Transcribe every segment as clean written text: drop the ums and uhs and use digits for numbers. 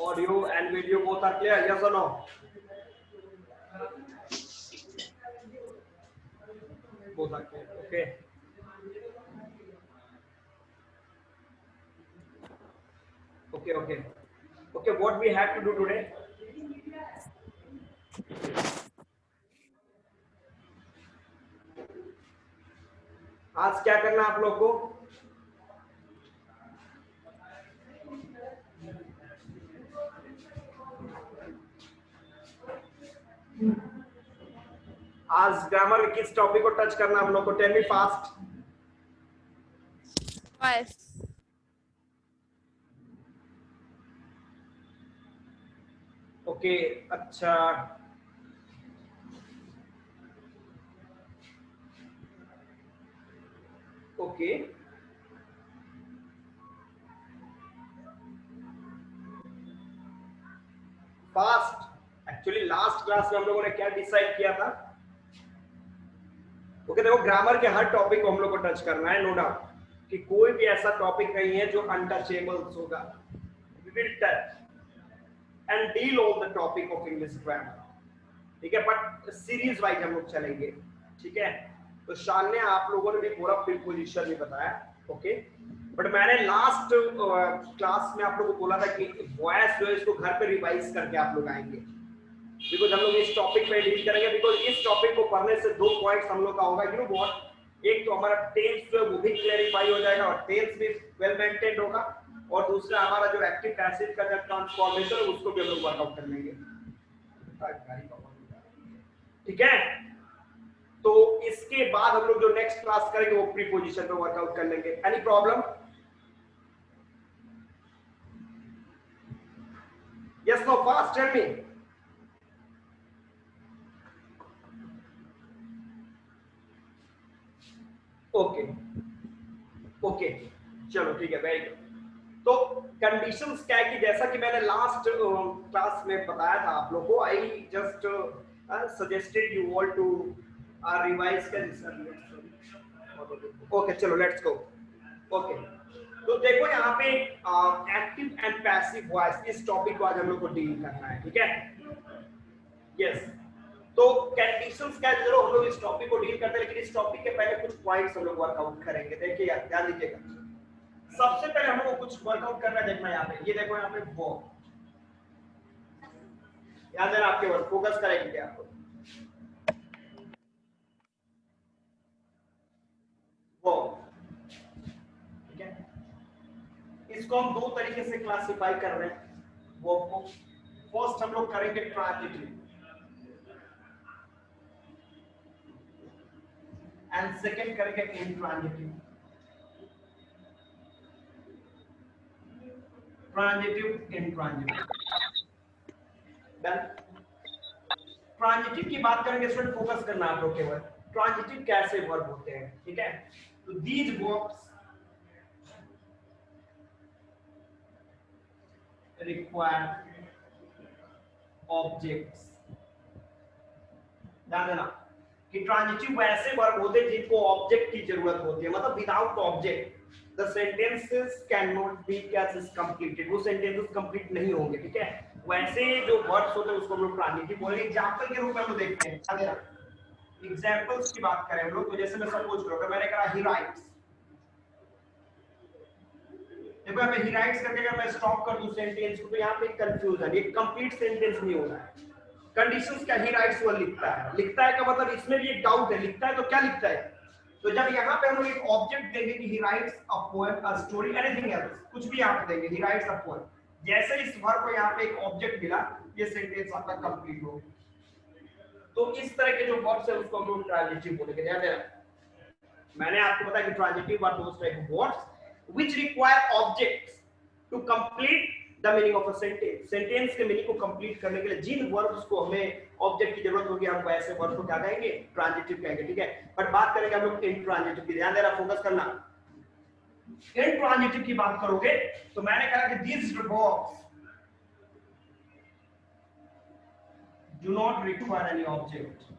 Audio and video both are clear, yes or no? Both are clear. Okay. Okay, what we have to do today? आज क्या करना है आप लोग को? आज ग्रामर के किस टॉपिक को टच करना है आप लोग को? Tell me fast. Voice. Okay, अच्छा. Okay, fast. Actually last class में हम लोगों ने क्या डिसाइड किया था? ओके, देखो ग्रामर के हर टॉपिक को हम लोग को टच करना है, नो डाउट कि कोई भी ऐसा टॉपिक नहीं है जो अनटचेबल होगा. We will touch and deal on the topic of English grammar, ठीक है, बट सीरीज वाइज हम लोग चलेंगे, ठीक है. तो शान ने आप लोगों ने भी पूरा प्रीपोजिशन भी बताया, ओके, बट मैंने लास्ट क्लास में आप लोगों को बोला था कि वॉइस जो है इसको घर पे रिवाइज करके आप लोग आएंगे, बिकॉज हम लोग इस टॉपिक पे डील करेंगे. बिकॉज इस टॉपिक को पढ़ने से दो पॉइंट्स हम लोग का होगा, यू नो व्हाट, एक तो हमारा टेंस जो है वो भी क्लेरिफाई हो जाएगा और टेंस भी वेल मेंटेन्ड होगा, और दूसरा हमारा जो एक्टिव पैसिव का जो ट्रांसफॉर्मेशन है उसको भी हम लोग वर्कआउट कर लेंगे, ठीक है. तो इसके बाद हम लोग जो नेक्स्ट क्लास करेंगे वो प्रीपोजिशन पे वर्कआउट कर लेंगे. Any problem? Yes, no, fast tell me. Okay okay, चलो ठीक है, वेरी गुड. तो कंडीशंस क्या है कि जैसा कि मैंने लास्ट क्लास में बताया था आप लोगों को, I just suggested you all to revise कर. ओके, चलो लेट्स गो. ओके, तो देखो यहाँ पे एक्टिव एंड पैसिव वॉइस, इस टॉपिक को आज हम लोग को डील करना है, ठीक है. यस, तो कंडीशंस क्या है, जरूर हम लोग इस टॉपिक को डील करते हैं, लेकिन इस टॉपिक के पहले कुछ पॉइंट्स हम लोग वर्कआउट करेंगे. देखिए यार, ध्यान दीजिएगा. सबसे पहले हम लोग को कुछ वर्कआउट करना है. देखना यहाँ पे, ये देखो यहाँ पे वो, याद है आपके वर्ड, फोकस करेंगे आपको. वो, ठीक है, इसको हम दो तरीके से क्लासिफाई कर रहे हैं. वो को फर्स्ट हम लोग करेंगे ट्रांजिटिव एंड सेकंड करेंगे intransitive. Transitive, intransitive. Done. Transitive की बात करेंगे, स्टूडेंट फोकस करना आप लोग केवल. ट्रांजिटिव कैसे वर्ब होते हैं, ठीक है. तो दीज वर्ब्स रिक्वायर ऑब्जेक्ट्स. ध्यान देना कि ट्रांजिटिव वैसे वर्ब होते हैं जिनको ऑब्जेक्ट की जरूरत होती है, मतलब without object the sentences can not be case completed, वो सेंटेंसेस कंप्लीट नहीं होंगे, ठीक है. वैसे जो वर्ड्स होते हैं उसको हम लोग ट्रांजिटिव बोलेंगे. एग्जांपल के रूप में हम लोग देखते हैं, ध्यान देना. एग्जांपल्स की बात करें हम लोग, तो जैसे मैं सपोज करो, मैंने कहा ही राइट्स. देखो यहाँ पे ही राइट्स करके अगर मैं स्टॉप कर दूं सेंटेंस को, तो यहाँ पे कंफ्यूजन, ये कंप्लीट सेंटेंस नहीं हो रहा है. कंडीशंस क्या, ही राइट्स वो लिखता है. लिखता है का मतलब इसमें भी एक डाउट है, लिखता है तो क्या लिखता है. तो जब यहाँ पे हम लोग एक ऑब्जेक्ट देंगे कि ही writes a poem, a story, anything else, कुछ भी आप देंगे, ही राइट्स अ पोएम, जैसे इस वर्ब को यहाँ पे एक ऑब्जेक्ट मिला, ये सेंटेंस आपका कंप्लीट हो. तो इस तरह के जो वर्ब्स है उसको हम लोग ट्रांजिटिव बोलेंगे. ध्यान देना, मैंने आपको बताया कि transitive are those type of words which require objects to complete the meaning of a sentence. Sentence के मीनिंग को कंप्लीट करने के लिए जिन वर्ब्स को हमें ऑब्जेक्ट की जरूरत होगी, हम वैसे वर्ब को क्या कहेंगे, ट्रांजिटिव कहेंगे, ठीक है. बट बात करेंगे हम लोग इंट्रांजिटिव की. ध्यान देना, फोकस करना. इंट्रांजिटिव की बात करोगे तो मैंने कहा कि these verbs do not require any object.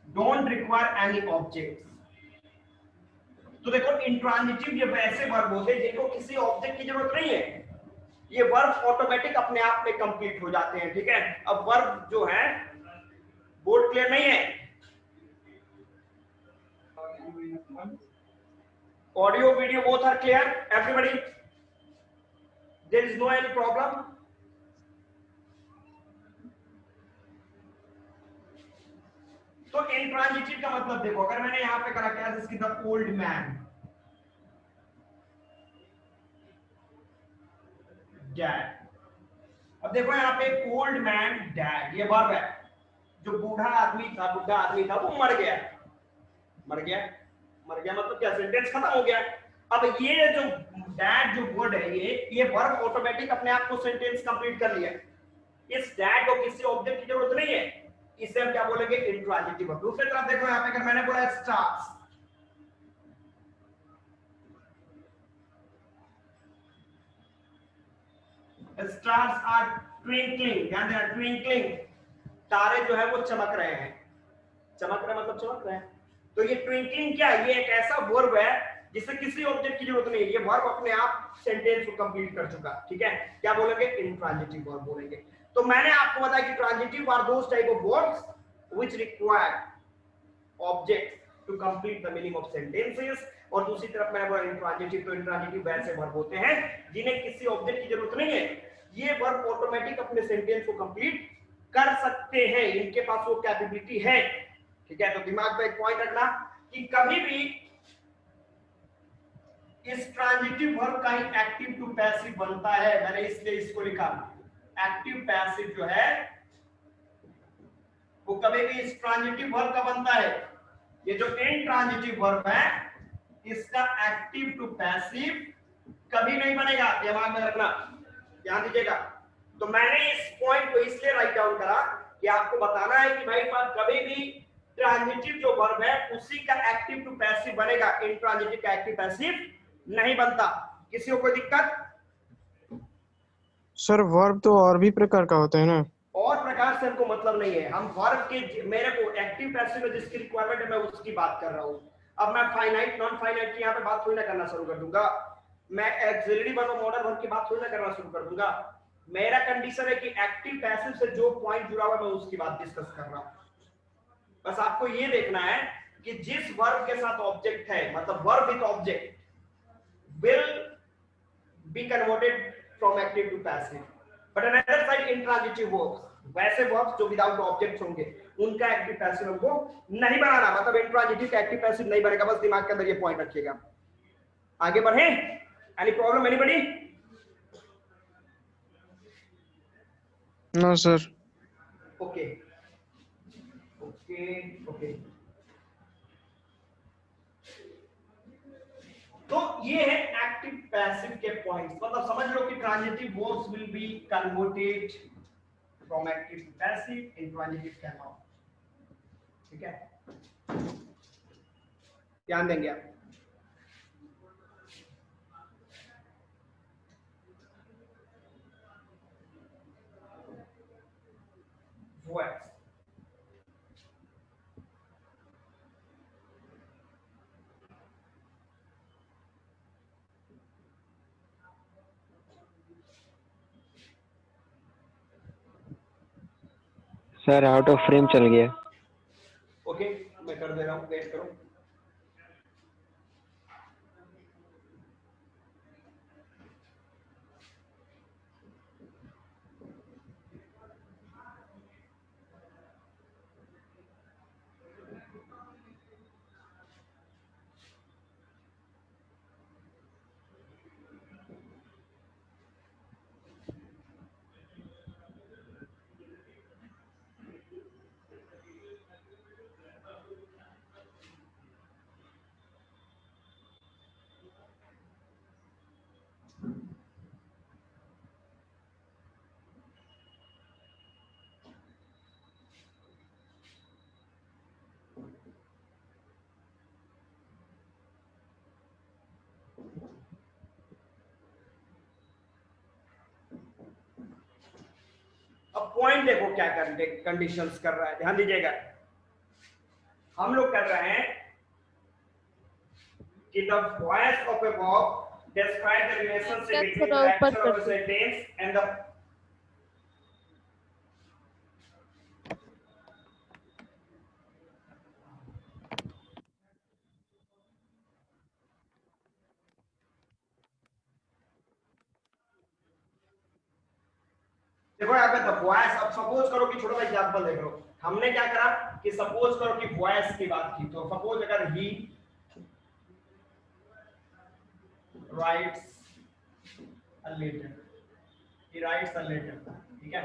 Don't require any objects. तो देखो इंट्रांजिटिव ये वैसे वर्ब होते हैं जिनको किसी ऑब्जेक्ट की जरूरत नहीं है, ये वर्ब ऑटोमेटिक अपने आप में कंप्लीट हो जाते हैं। ठीक है, अब वर्ब जो है, बोर्ड क्लियर नहीं है? Audio video both are clear everybody? There is no any problem? तो इंट्रांजिटिव का मतलब देखो, अगर मैंने यहां पे करा क्या, इसकी द ओल्ड मैन डैड। अब देखो यहाँ पे ओल्ड मैन डैड, ये वर्ब है। जो बूढ़ा आदमी था वो मर गया। मर गया, मर गया मतलब क्या, सेंटेंस खत्म हो गया। अब ये जो डैड जो वर्ड है, ये वर्ब ऑटोमेटिक अपने आप को सेंटेंस कंप्लीट कर लिया। इस डैड को किसी ऑब्जेक्ट की जरूरत नहीं है, इसे हम क्या बोलेंगे, इंट्रांजिटिव वर्ब। दूसरी तरफ देखो यहाँ पे, अगर मैंने बोला स्टार्स, स्टार्स आर ट्विंकलिंग, ध्यान देना, ट्विंकलिंग, तारे जो है वो चमक रहे हैं। चमक रहे मतलब चमक रहे हैं। तो ये ट्विंकलिंग क्या है, ये एक ऐसा वर्ब है जिसे किसी ऑब्जेक्ट की जरूरत नहीं है, ये वर्ब अपने आप सेंटेंस को कंप्लीट कर चुका। ठीक है, क्या बोलेंगे, इंट्रांजिटिव वर्ब बोलेंगे। तो मैंने आपको बताया कि transitive are those type of verbs which require object to complete the meaning of sentences. और दूसरी तरफ मैंने बोला इंट्रांजिटिव, तो इंट्रांजिटिव वैसे वर्ब होते हैं जिन्हें किसी ऑब्जेक्ट की जरूरत नहीं है, ये वर्ब ऑटोमेटिक अपने सेंटेंस को कंप्लीट कर सकते हैं, इनके पास वो कैपेबिलिटी है। ठीक है, तो दिमाग में एक पॉइंट रखना कि कभी भी इस ट्रांजिटिव वर्ब का ही एक्टिव टू पैसिव बनता है, मैंने इसलिए इसको लिखा। एक्टिव पैसिव जो है वो कभी भी इस ट्रांजिटिव वर्ब का बनता है। ये जो इंट्रांजिटिव वर्ब है, इसका एक्टिव टू पैसिव कभी नहीं बनेगा, दिमाग में रखना, ध्यान दीजिएगा। तो मैंने इस पॉइंट को इसलिए राइट डाउन करा कि आपको बताना है कि भाई कभी भी ट्रांजिटिव जो वर्ब है उसी का एक्टिव टू पैसिव बनेगा, इंट्रांजिटिव का एक्टिव पैसिव नहीं बनता। किसी को कोई दिक्कत? सर वर्ब तो और भी प्रकार का होता है ना? और प्रकार से हमको मतलब नहीं है, हम वर्ब के, मेरे को एक्टिव पैसिव में जिसकी रिक्वायरमेंट है मैं उसकी बात कर रहा हूं। अब मैं फाइनाइट नॉन फाइनाइट की यहाँ पे बात थोड़ी ना करना शुरू कर दूंगा, मैं एक्सिलरी वर्ब और मॉडल वर्ब की बात थोड़ी ना करना शुरू कर दूंगा। मेरा कंडीशन है कि एक्टिव पैसिव से जो पॉइंट जुड़ा हुआ मैं उसकी बात डिस्कस कर रहा हूं। बस आपको ये देखना है कि जिस वर्ब के साथ ऑब्जेक्ट है, मतलब verb with object will be converted from active to passive, but another side intransitive verbs, वैसे verbs जो विदाउट ऑब्जेक्ट्स होंगे उनका एक्टिव पैसिव हमको नहीं बनाना, मतलब इंट्रांजिटिव का एक्टिव पैसिव नहीं बनेगा। बस दिमाग के अंदर ये पॉइंट रखिएगा। आगे बढ़े? Any problem anybody? No sir. Okay okay okay. तो ये है एक्टिव पैसिव के पॉइंट्स, मतलब समझ लो कि transitive verbs will be converted from active to passive, intransitive can not. ठीक है, ध्यान देंगे आप। Words sir out of frame चल गया। ओके, मैं कर दे रहा हूं, वेट करो। अब पॉइंट देखो क्या कंडीशंस कर रहा है, ध्यान दीजिएगा। हम लोग कर रहे हैं कि the voice of a verb describe the relationship between the action of a sentence and the देखो यहाँ पे द वॉइस। अब सपोज करो कि छोटा सा एग्जांपल देख लो, हमने क्या करा कि सपोज करो कि वॉइस की बात की, तो सपोज अगर he writes a letter, he writes a letter, ठीक है।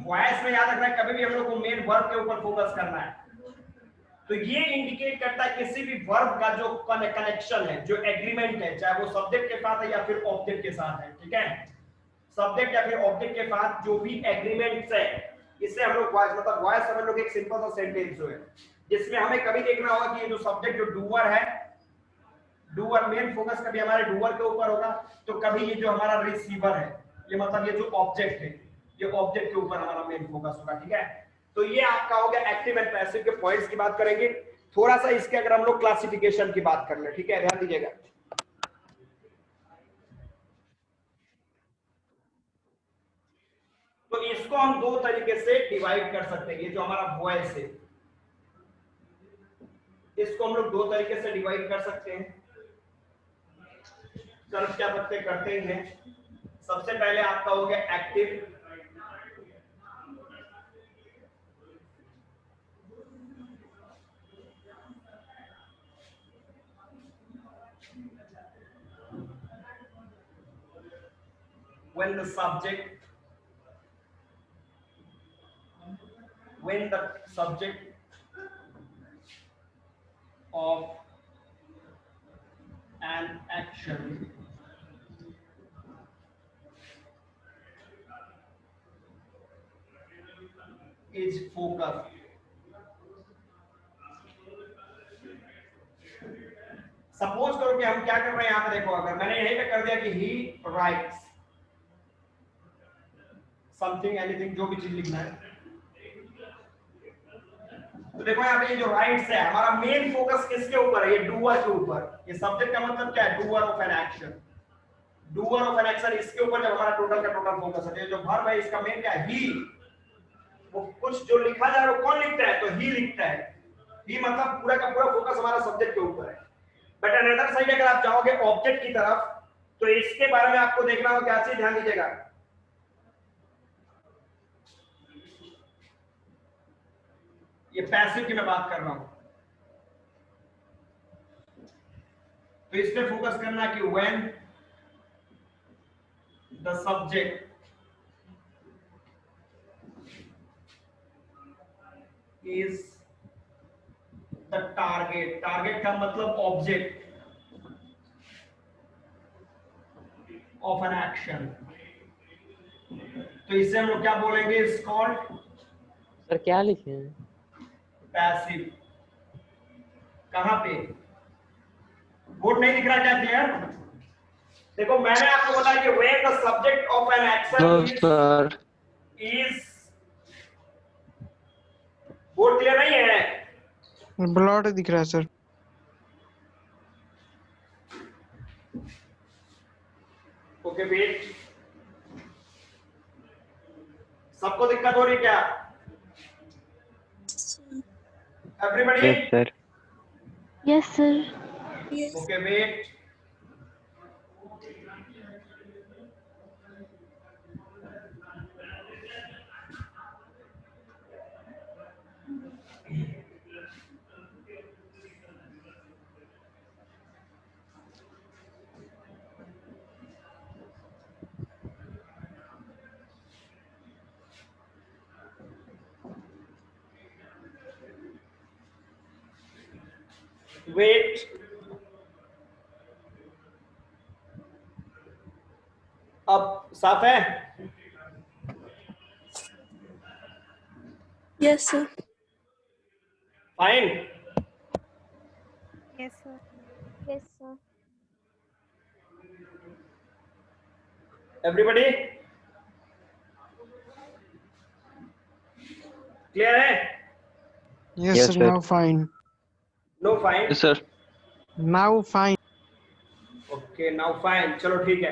वॉइस में याद रखना है कभी भी हम लोग को मेन वर्ब के ऊपर फोकस करना है। तो ये इंडिकेट करता है किसी भी वर्ब का जो कनेक्शन है, जो एग्रीमेंट है, चाहे वो सब्जेक्ट के साथ है या फिर ऑब्जेक्ट के साथ है, ठीक है। सब्जेक्ट या फिर ऑब्जेक्ट के साथ जो भी एग्रीमेंट्स है, इससे हम लोग वॉइस, मतलब वॉइस समझ लो कि एक सिंपल सा सेंटेंस जो है जिसमें हमें कभी देखना होगा कि ये जो सब्जेक्ट जो डूअर है, डूअर मेन फोकस कभी हमारे डूअर के ऊपर होगा, तो कभी ये जो हमारा रिसीवर है, ये मतलब ये जो ऑब्जेक्ट है, ये ऑब्जेक्ट के ऊपर हमारा मेन फोकस होगा, ठीक है। तो ये आपका हो गया एक्टिव एंड पैसिव के पॉइंट्स की बात करेंगे। थोड़ा सा इसके अगर हम लोग क्लासिफिकेशन की बात कर ले, ठीक है, ध्यान दीजिएगा। तो इसको हम दो तरीके से डिवाइड कर सकते हैं। ये जो हमारा वॉइस है, इसको हम लोग दो तरीके से डिवाइड कर सकते हैं। सर क्या बच्चे करते हैं, सबसे पहले आपका हो गया active, when the subject of an action is focused, suppose करो कि हम क्या कर रहे हैं, यहां पे देखो, अगर मैंने यहीं पे कर दिया कि ही राइट्स समथिंग, एनीथिंग, जो भी चीज लिखना है, तो देखो यहाँ पे ये जो राइट्स है, हमारा मेन फोकस किसके ऊपर है, ये डूअर के ऊपर। ये सब्जेक्ट का मतलब क्या है, doer of an action, doer of an action, इसके ऊपर जब हमारा टोटल का टोटल फोकस है। जो वर्ब है इसका मेन क्या है, ही, वो कुछ जो लिखा जा रहा है वो कौन लिखता है, तो ही लिखता है। ही मतलब पूरा का पूरा फोकस हमारा सब्जेक्ट के ऊपर है। बट अनदर साइड अगर आप जाओगे ऑब्जेक्ट की तरफ, तो इसके बारे में आपको देखना होगा, क्या चीज ध्यान दीजिएगा, ये पैसिव की मैं बात कर रहा हूं, तो इस पे फोकस करना कि when the subject is the target, target का मतलब ऑब्जेक्ट ऑफ एन एक्शन, तो इससे हम लोग क्या बोलेंगे, इज कॉल्ड, सर क्या लिखे हैं? पैसिव। कहां पे, बोर्ड नहीं दिख रहा क्या, क्लियर? देखो मैंने आपको बताया कि when the subject of an action is, board clear नहीं है, ब्लॉट दिख रहा है सर। ओके वेट, सबको दिक्कत हो रही क्या, everybody? Yes sir. Yes, sir. Okay wait, wait, अब साफ है? Yes, sir. Fine, Yes, sir. Yes, sir. Everybody clear है? Yes Yes, sir, sir. Now fine. No fine, yes sir. Now fine. Okay now fine, चलो ठीक है।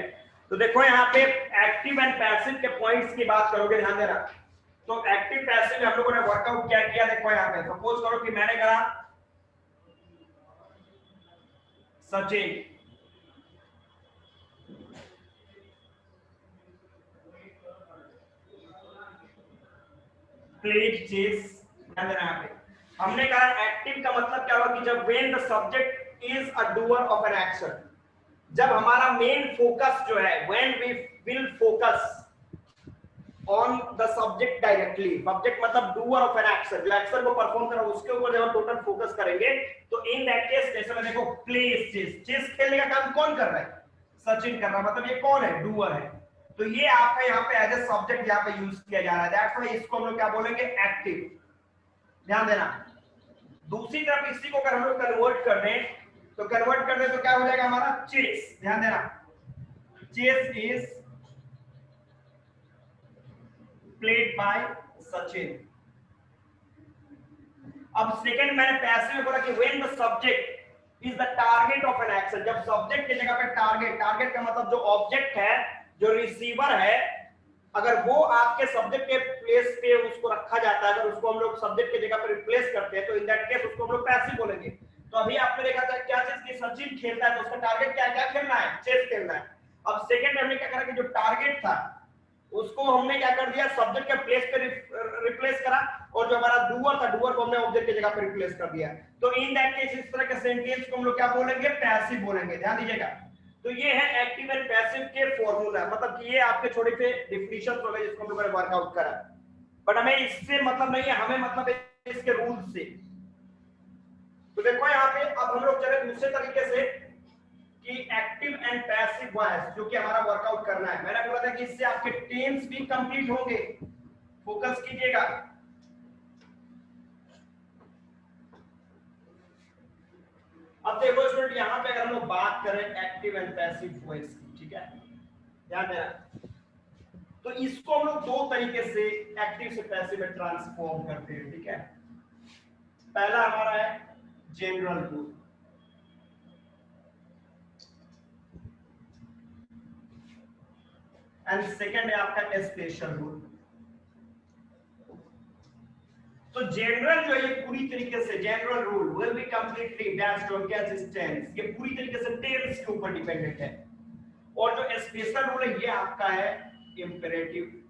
तो देखो यहाँ पे एक्टिव एंड पैसिव के पॉइंट्स की बात करोगे, ध्यान देना। तो एक्टिव पैसिव हम लोगों ने वर्कआउट क्या किया, देखो यहाँ पे सपोज करो कि मैंने कहा सचिन प्लीज चेस, ध्यान देना यहाँ पे हमने कहा एक्टिव का मतलब क्या हुआ कि जब when the subject is a doer of an action, जब हमारा मेन फोकस जो है when we will focus on the subject directly, subject मतलब डूअर ऑफ एन एक्शन, जो एक्शन को परफॉर्म कर रहा है उसके ऊपर जब हम टोटल फोकस करेंगे, तो इन दैट केस जैसे मैं देखो प्लेस चेस, चेस खेलने का काम कौन कर रहा है, सचिन कर रहा है, मतलब ये कौन है, डूअर है। तो ये आपका यहाँ पे एज ए सब्जेक्ट यहाँ पे यूज किया जा रहा है, दैट्स व्हाई इसको हम लोग क्या बोलेंगे, एक्टिव, ध्यान देना। दूसरी तरफ इसी को अगर हम लोग कन्वर्ट कर दें, तो कन्वर्ट कर दें तो क्या हो जाएगा हमारा, चेस, ध्यान देना, chase is played by Sachin. अब सेकंड मैंने पैसिव में बोला कि when the subject is the target of an action, जब सब्जेक्ट की जगह पे टारगेट, टारगेट का मतलब जो ऑब्जेक्ट है, जो रिसीवर है, अगर वो आपके सब्जेक्ट के प्लेस पे उसको रखा जाता है, अगर उसको हम लोग सब्जेक्ट की जगह पे रिप्लेस करते हैं, तो इन दैट केस उसको हम लोग पैसिव बोलेंगे। तो अभी आपने देखा था क्या चीज की सचिन खेलता है तो उसका टारगेट क्या है, क्या खेलना है, चेस खेलना है। अब सेकंड में हमने क्या करा कि जो टारगेट था उसको हमने क्या कर दिया, सब्जेक्ट के प्लेस पे रिप्लेस करा, और जो हमारा डूअर था, डूअर को हमने ऑब्जेक्ट की जगह पे रिप्लेस कर दिया। तो इन दैट केस इस तरह के सेंटेंस को हम लोग क्या बोलेंगे, पैसिव बोलेंगे, ध्यान दीजिएगा। तो ये है एक्टिव एंड पैसिव के फॉर्मूला, मतलब कि ये आपके छोटे से डिफिनिशंस हो गए जिसको हम लोगों ने वर्कआउट करा, बट हमें इससे मतलब नहीं है, हमें मतलब है इसके रूल्स से। तो देखो यहाँ पे अब हम लोग चले दूसरे तरीके से कि एक्टिव एंड पैसिव वॉइस, जो कि हमारा वर्कआउट करना है। मैंने बोला था कि इससे आपके टेंस भी कंप्लीट होंगे, फोकस कीजिएगा। अब देखो स्टूडेंट, यहाँ पे अगर हम लोग बात करें एक्टिव एंड पैसिव वॉइस की, ठीक है, ध्यान देना। तो इसको हम लोग दो तरीके से एक्टिव से पैसिव में ट्रांसफॉर्म करते हैं, ठीक है। पहला हमारा है जनरल रूल, एंड सेकंड है आपका स्पेशल रूल। तो जनरल जो है पूरी तरीके से, general rule will be completely based on tense, ये पूरी तरीके से टेंस के ऊपर डिपेंडेंट है। और जो स्पेशल रूल है ये आपका है इंपेरेटिव,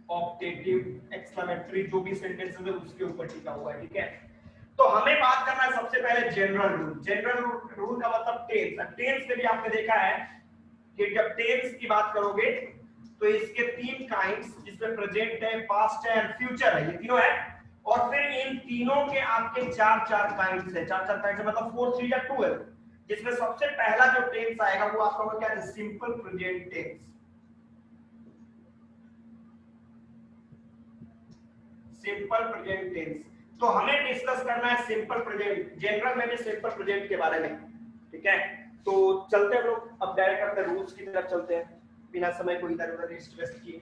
ऑप्टेटिव, एक्सक्लेमेटरी, जो भी सेंटेंसेस है उसके ऊपर टिका हुआ है, ठीक है। तो हमें बात करना है सबसे पहले जनरल रूल। जनरल रूल का मतलब टेंस। टेंस में भी आपने देखा है कि जब टेंस की बात करोगे तो इसके तीन काइंड्स, जिसमें प्रेजेंट है, पास्ट है एंड फ्यूचर है, ये तीनों है। और फिर इन तीनों के आपके चार काइंड्स है, चार काइंड्स है, मतलब 4 3 या 12, जिसमें सबसे पहला जो टेंस आएगा वो आपका क्या है, simple present tense. Simple present tense. तो हमें डिस्कस करना है सिंपल प्रेजेंट, जनरल में भी सिंपल प्रेजेंट के बारे में, ठीक है। तो चलते हैं लोग अब डायरेक्ट अपने रूल्स की तरफ चलते हैं, बिना समय को इधर उधर वेस्ट किए।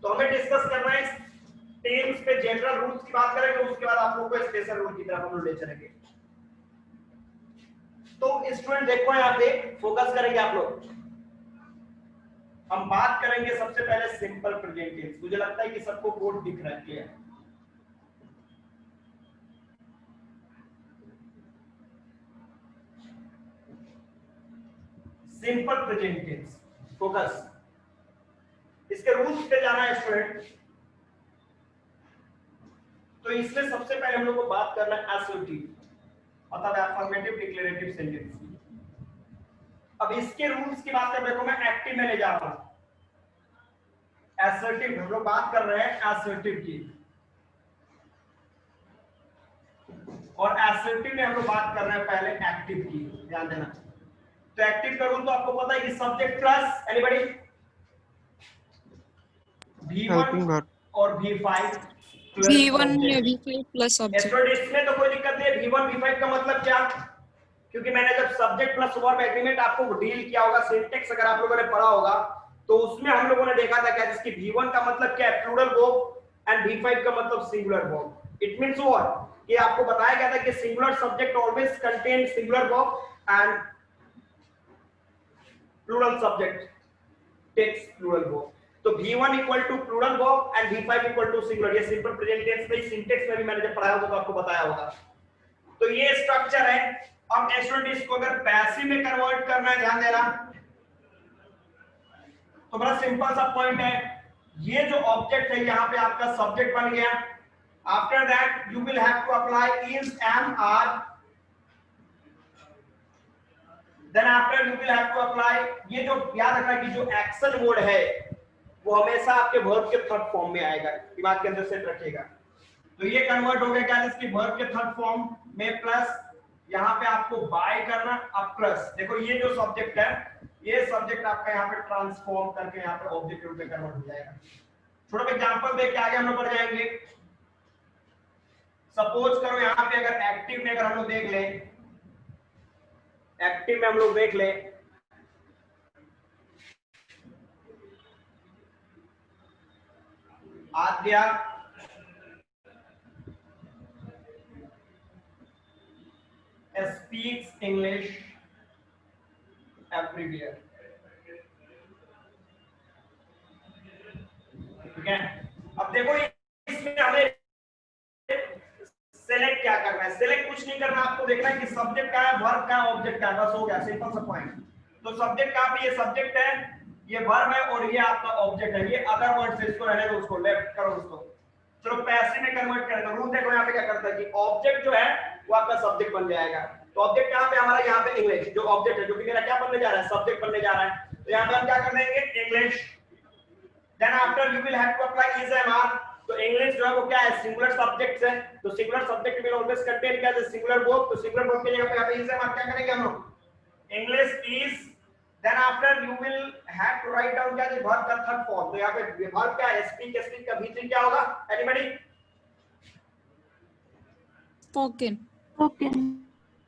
तो हमें डिस्कस करना है टेंस पे जनरल रूल्स की बात करेंगे, उसके बाद आप लोगों को स्पेशल रूल की तरफ हम लोग ले चलेंगे। तो स्टूडेंट देखो यहाँ पे फोकस करेंगे आप लोग, हम बात करेंगे सबसे पहले सिंपल प्रेजेंट टेंस। मुझे लगता है कि सबको कोड दिख रहा है, clear. Simple present tense, focus, इसके रूल्स पे जाना है स्टूडेंट। तो इसमें सबसे पहले हम लोग को बात करना है असर्टिव, मतलब अफर्मेटिव डिक्लेरेटिव सेंटेंस। अब इसके रूल्स की बात कर, देखो मैं एक्टिव में ले जा रहा हूं, असर्टिव हम लोग बात कर रहे हैं असर्टिव की, और असर्टिव में हम लोग बात कर रहे हैं पहले एक्टिव की, ध्यान देना। तो एक्टिव का रूल तो आपको पता है कि सब्जेक्ट प्लस एनीबॉडी V1 और V5 V1 या V5 प्लस ऑब्जेक्ट। इसमें तो कोई दिक्कत नहीं है। V1 V5 का मतलब क्या, क्योंकि मैंने जब सब्जेक्ट प्लस वर्ब एग्रीमेंट आपको डील किया होगा, सिंटेक्स अगर आप लोगों ने पढ़ा होगा, तो उसमें हम लोगों ने देखा था क्या, जिसकी V1 का मतलब क्या है, प्लूरल वर्ब, एंड V5 का मतलब singular verb. It means what, कि आपको बताया गया था कि singular subject always contain singular verb and plural subject takes plural verb. तो V1 equal to plural verb and V5 equal to singular. ये सिंपल प्रेजेंट टेंस में सिंटेक्स में भी मैंने जब पढ़ाया होगा तो आपको बताया होगा। तो ये स्ट्रक्चर है। अब स्टूडेंट इसको अगर पैसिव में कन्वर्ट करना है, ध्यान देना, तो बड़ा सिंपल सा पॉइंट है। ये जो ऑब्जेक्ट है यहाँ पे आपका सब्जेक्ट बन गया। After that you will have to apply is am are, then after you will have to apply, ये जो याद रखना कि जो एक्शन वर्ड है वो हमेशा आपके वर्ब के थर्ड फॉर्म में आएगा, दिमाग के अंदर सेट रखिएगा। तो ये कन्वर्ट हो गया क्या, जिसकी वर्ब के थर्ड फॉर्म में प्लस, यहाँ पे आपको बाय करना, अब प्लस। देखो ये जो सब्जेक्ट है, ये सब्जेक्ट आपका यहाँ पे ट्रांसफॉर्म करके यहाँ पे ऑब्जेक्ट रूप में कन्वर्ट हो जाएगा। छोटा एग्जांपल देख के आगे हम लोग बढ़ जाएंगे। सपोज करो यहाँ पे अगर एक्टिव में अगर हम लोग देख लें, एक्टिव में हम लोग देख लें, आद्या स्पीक्स इंग्लिश एवरीवेयर, ठीक है। अब देखो इसमें हमें सेलेक्ट क्या करना है, सेलेक्ट कुछ नहीं करना, आपको देखना है कि सब्जेक्ट क्या है, वर्ब क्या है, ऑब्जेक्ट क्या है, बस हो गया, सिंपल सा पॉइंट। तो सब्जेक्ट कहां पे, ये सब्जेक्ट है, ये वर्ब है और ये आपका ऑब्जेक्ट है। ये अदर वर्ड से इसको रहने दो, उसको लेफ्ट करो उसको। चलो पैसिव में कन्वर्ट करें तो रूल देखो यहाँ पे क्या करता है कि ऑब्जेक्ट जो है वो आपका सब्जेक्ट बन जाएगा। तो ऑब्जेक्ट कहां पे हमारा, यहाँ पे इंग्लिश जो ऑब्जेक्ट है, जो कि मेरा क्या बनने जा रहा है, सब्जेक्ट बनने जा रहा है। तो यहाँ पे हम क्या कर देंगे, English, then after you will have to apply is am are. तो इंग्लिश जो है वो क्या है, सिंगुलर सब्जेक्ट है, तो singular subject will always contain क्या है, सिंगुलर वर्ब। तो सिंगुलर वर्ब की जगह पे यहाँ पे इज एम आर क्या करेंगे हम लोग, English is, then after you will have to write down क्या है, वर्ब का थर्ड फॉर्म। तो यहाँ पे वर्ब क्या है, स्पीक, स्पीक का V3 क्या होगा, एनीबॉडी, Spoken.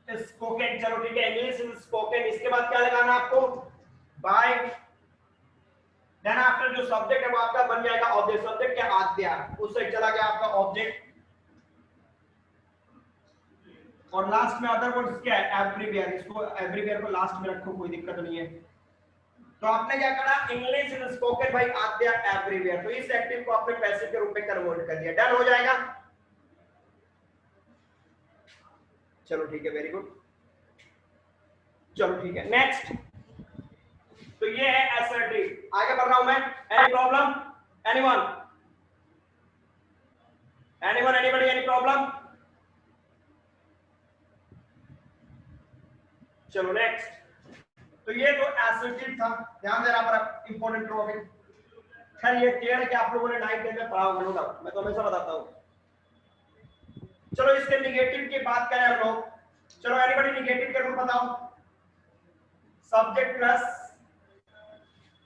स्पोकन। चलो ठीक है, इंग्लिश इज स्पोकन। इसके बाद क्या लगाना आपको, बाय, देन आफ्टर जो सब्जेक्ट है वो आपका बन जाएगा ऑब्जेक्ट। सब्जेक्ट क्या, आद्या, उससे चला गया आपका ऑब्जेक्ट, और लास्ट में अदर वर्ड्स क्या है, एवरीवेयर। इसको एवरीवेयर को लास्ट में रखो, कोई दिक्कत नहीं है। तो आपने क्या करा, English is spoken by Aadya everywhere. तो इस एक्टिव को आपने पैसिव के रूप में कन्वर्ट कर दिया, डन हो जाएगा। चलो ठीक है, वेरी गुड। चलो ठीक है, नेक्स्ट। तो ये है असर्टिव। आगे बढ़ रहा हूं मैं। Any problem, anyone, anyone, anybody, any problem? चलो नेक्स्ट। तो ये तो असर्टिव था, ध्यान देना पर इंपॉर्टेंट टॉपिक। खैर ये क्लियर है कि आप लोगों ने 9th में पढ़ा होगा, नो डाउट, मैं तो हमेशा बताता हूं। चलो इसके निगेटिव की बात करें हम लोग। चलो एनीबॉडी निगेटिव का रूल बताओ, सब्जेक्ट प्लस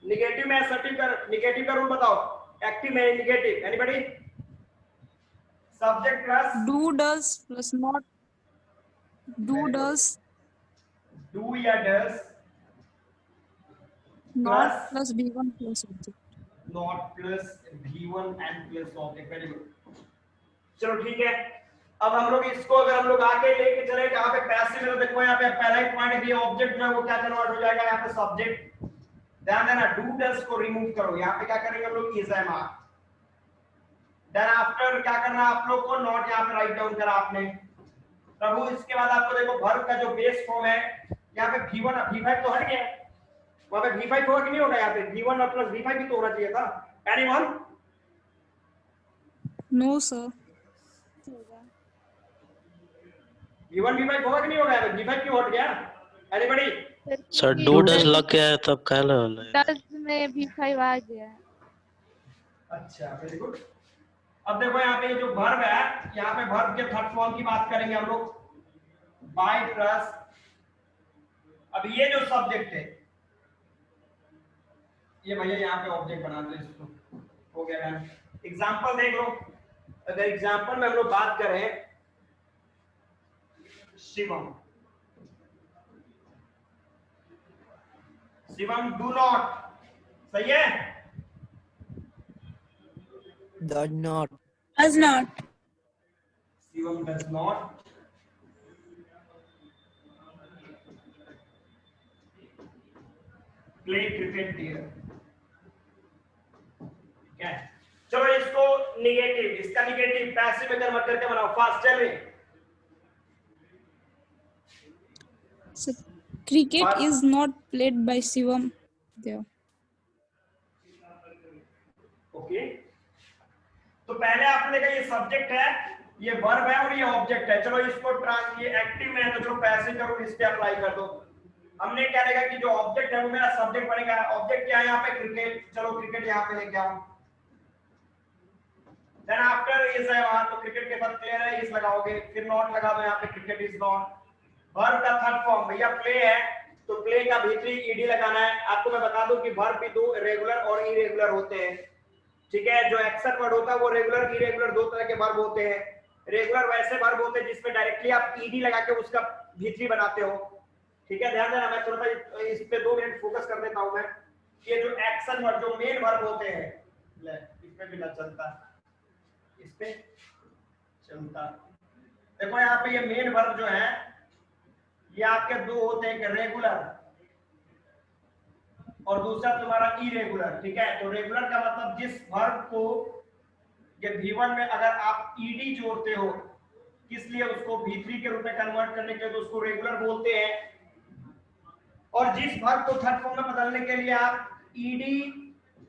निगेटिव में असर्टिव का निगेटिव का रूल बताओ, एक्टिव में negative, anybody, subject plus Do, does plus not. Do, does do या डस not plus V1 plus object. Not plus V1 and plus object, very good. चलो ठीक है, अब हम लोग इसको अगर हम लोग आगे लेके चले जहां पे पैसिव में, तो देखो यहाँ पे पहला ही पॉइंट, ये ऑब्जेक्ट जो है वो क्या कन्वर्ट हो जाएगा, यहाँ पे सब्जेक्ट। ध्यान देना, डू डस को रिमूव करो, यहाँ पे क्या करेंगे हम लोग, is am are. Then after क्या करना आप लोग को, नॉट यहाँ पे राइट डाउन करा आपने प्रभु। इसके बाद आपको देखो वर्ब का जो बेस फॉर्म है, यहाँ पे V1 V5 तो हट गया, वहां पे V5 होगा कि नहीं होगा, यहाँ पे V1 और प्लस V5 भी तो होना चाहिए था। Anyone? No, sir. V1 V5 होगा कि नहीं होगा, यहाँ पे V5 क्यों हट गया, एनीबॉडी? सर डू डज लग गया है तब कह लो। डज में V5 आ गया है। अच्छा, वेरी गुड। अब देखो यहाँ पे जो वर्ब है, यहाँ पे वर्ब के थर्ड फॉर्म की बात करेंगे हम लोग, बाय प्लस। अब ये जो सब्जेक्ट है, ये भैया यहाँ पे ऑब्जेक्ट बना दो इसको, हो गया मैम। एग्जांपल देख लो, अगर एग्जांपल में हम लोग बात करें, शिवम, शिवम डू नॉट, सही है, Does not. Does not. Shivam does not play cricket dear. ठीक है, चलो इसको निगेटिव, इसका निगेटिव पैसिव में कन्वर्ट करके बनाओ फास्ट। चल रही So, cricket is not played by Shivam there. Okay, तो पहले आपने देखा ये सब्जेक्ट है, ये वर्ब है और ये ऑब्जेक्ट है। चलो इसको ये एक्टिव में है तो चलो पैसिव करो, इस पे अप्लाई कर दो। हमने क्या देखा कि जो ऑब्जेक्ट है वो मेरा सब्जेक्ट बनेगा। ऑब्जेक्ट क्या है यहाँ पे? क्रिकेट। चलो क्रिकेट यहाँ पे लेके आओ। देन आफ्टर इज है वहां, तो क्रिकेट के बाद क्लियर है, इस लगाओगे, फिर नॉट लगा दो यहाँ पे, क्रिकेट इज नॉट। वर्ब का थर्ड फॉर्म भैया प्ले है, तो प्ले का भीतरी ईडी लगाना है। आपको मैं बता दूं कि वर्ब भी दो रेगुलर और इरेगुलर होते हैं। ठीक है, जो एक्शन वर्ड होता है वो रेगुलर इरेगुलर दो तरह के वर्ब होते हैं। रेगुलर वैसे वर्ब होते हैं जिसमें डायरेक्टली आप ईडी लगा के उसका भीतरी बनाते हो। ठीक है, ध्यान देना, मैं थोड़ा सा इस पे 2 मिनट फोकस कर देता हूं मैं। ये जो एक्शन वर्ड जो मेन वर्ब होते हैं, ले इस पे भी ना चलता, इस पे चलता। देखो यहाँ पे ये मेन वर्ब जो है ये आपके दो होते हैं, एक रेगुलर और दूसरा तुम्हारा इरेगुलर। ठीक है, तो रेगुलर का मतलब जिस वर्ब को ये V1 में अगर आप ईडी जोड़ते हो, किस लिए उसको V3 के रूप में कन्वर्ट करने के लिए, तो उसको रेगुलर बोलते हैं। और जिस वर्ब को थर्ड फॉर्म में बदलने के लिए आप ईडी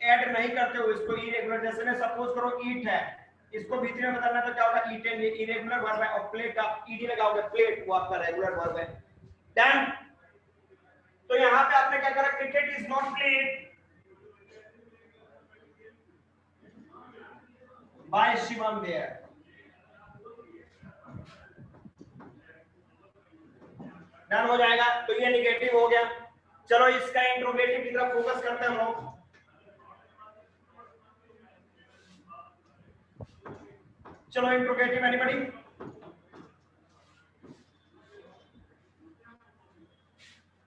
ऐड नहीं करते हो, इसको इरेगुलर, जैसे मैं सपोज करो ईट है, इसको V3 में बदलना तो क्या होगा? ईटेन। ये इरेगुलर वर्ब है और प्लेट का ईडी लगाओगे, प्लेट, वो आपका रेगुलर वर्ब है। डन। तो यहां पे आपने क्या करा? Cricket is not played by Shivam there. Done हो जाएगा, तो ये निगेटिव हो गया। चलो इसका इंट्रोगेटिव की तरफ फोकस करते हैं हम लोग। चलो इंट्रोगेटिव एनीबॉडी?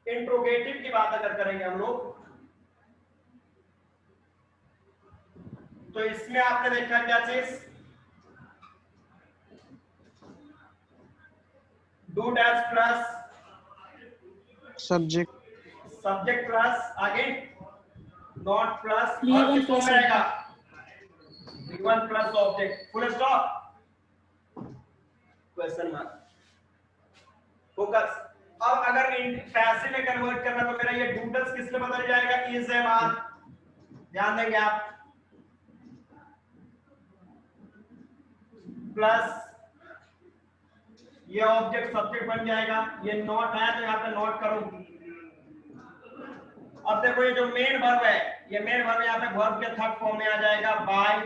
इंट्रोगेटिव की बात अगर करेंगे हम लोग तो इसमें आपने देखा क्या चीज? Do dash plus subject, subject plus आगे नॉट प्लस V1 और किसको plus रहेगा? V1 plus object, full stop, question mark, focus. अब अगर पैसे में कन्वर्ट करना तो मेरा ये डूडल्स किस में बदल जाएगा? इज है मान, ध्यान देंगे आप, प्लस ये ऑब्जेक्ट सब्जेक्ट बन जाएगा। ये नॉट है तो यहाँ पे नॉट करूं। अब देखो ये जो मेन वर्ब है, ये मेन वर्ब यहाँ पे वर्ब के थर्ड फॉर्म में आ जाएगा बाय।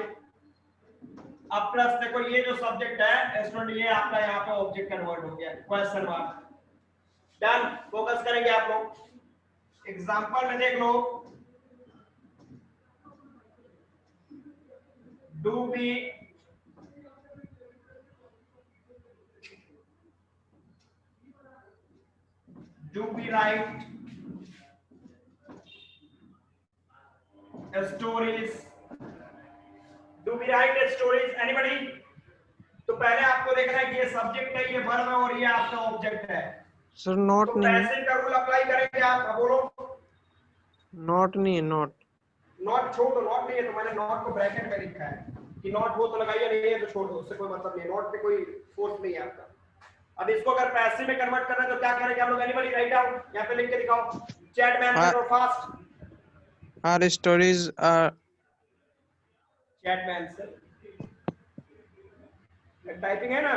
अब प्लस देखो ये जो सब्जेक्ट है स्टूडेंट, ये आपका यहाँ पे ऑब्जेक्ट कन्वर्ट हो गया, क्वेश्चन मार्क। डन। फोकस करेंगे आप लोग। एग्जांपल में देख लो, do we write stories? Do we write stories? Anybody? तो पहले आपको देखना है कि ये सब्जेक्ट है, ये वर्ब है और ये आपका ऑब्जेक्ट है। सर नॉट तो नहीं है, पैसिव का रूल अप्लाई करेंगे आप। अब बोलो। नॉट नहीं है, नॉट नॉट छोड़ दो, नॉट नहीं है तो मैंने नॉट को ब्रैकेट में लिखा है कि नॉट हो तो लगाइए, नहीं है तो छोड़ दो, उससे कोई मतलब नहीं। नॉट पे कोई फोर्स नहीं है आपका। अब इसको अगर पैसिव में कन्वर्ट करना है तो क्या करेंगे हम लोग? एनीबॉडी राइट डाउन, यहां पे लिख के दिखाओ। चैट में आंसर करो fast. Are stories are, chat में आंसर टाइपिंग है ना,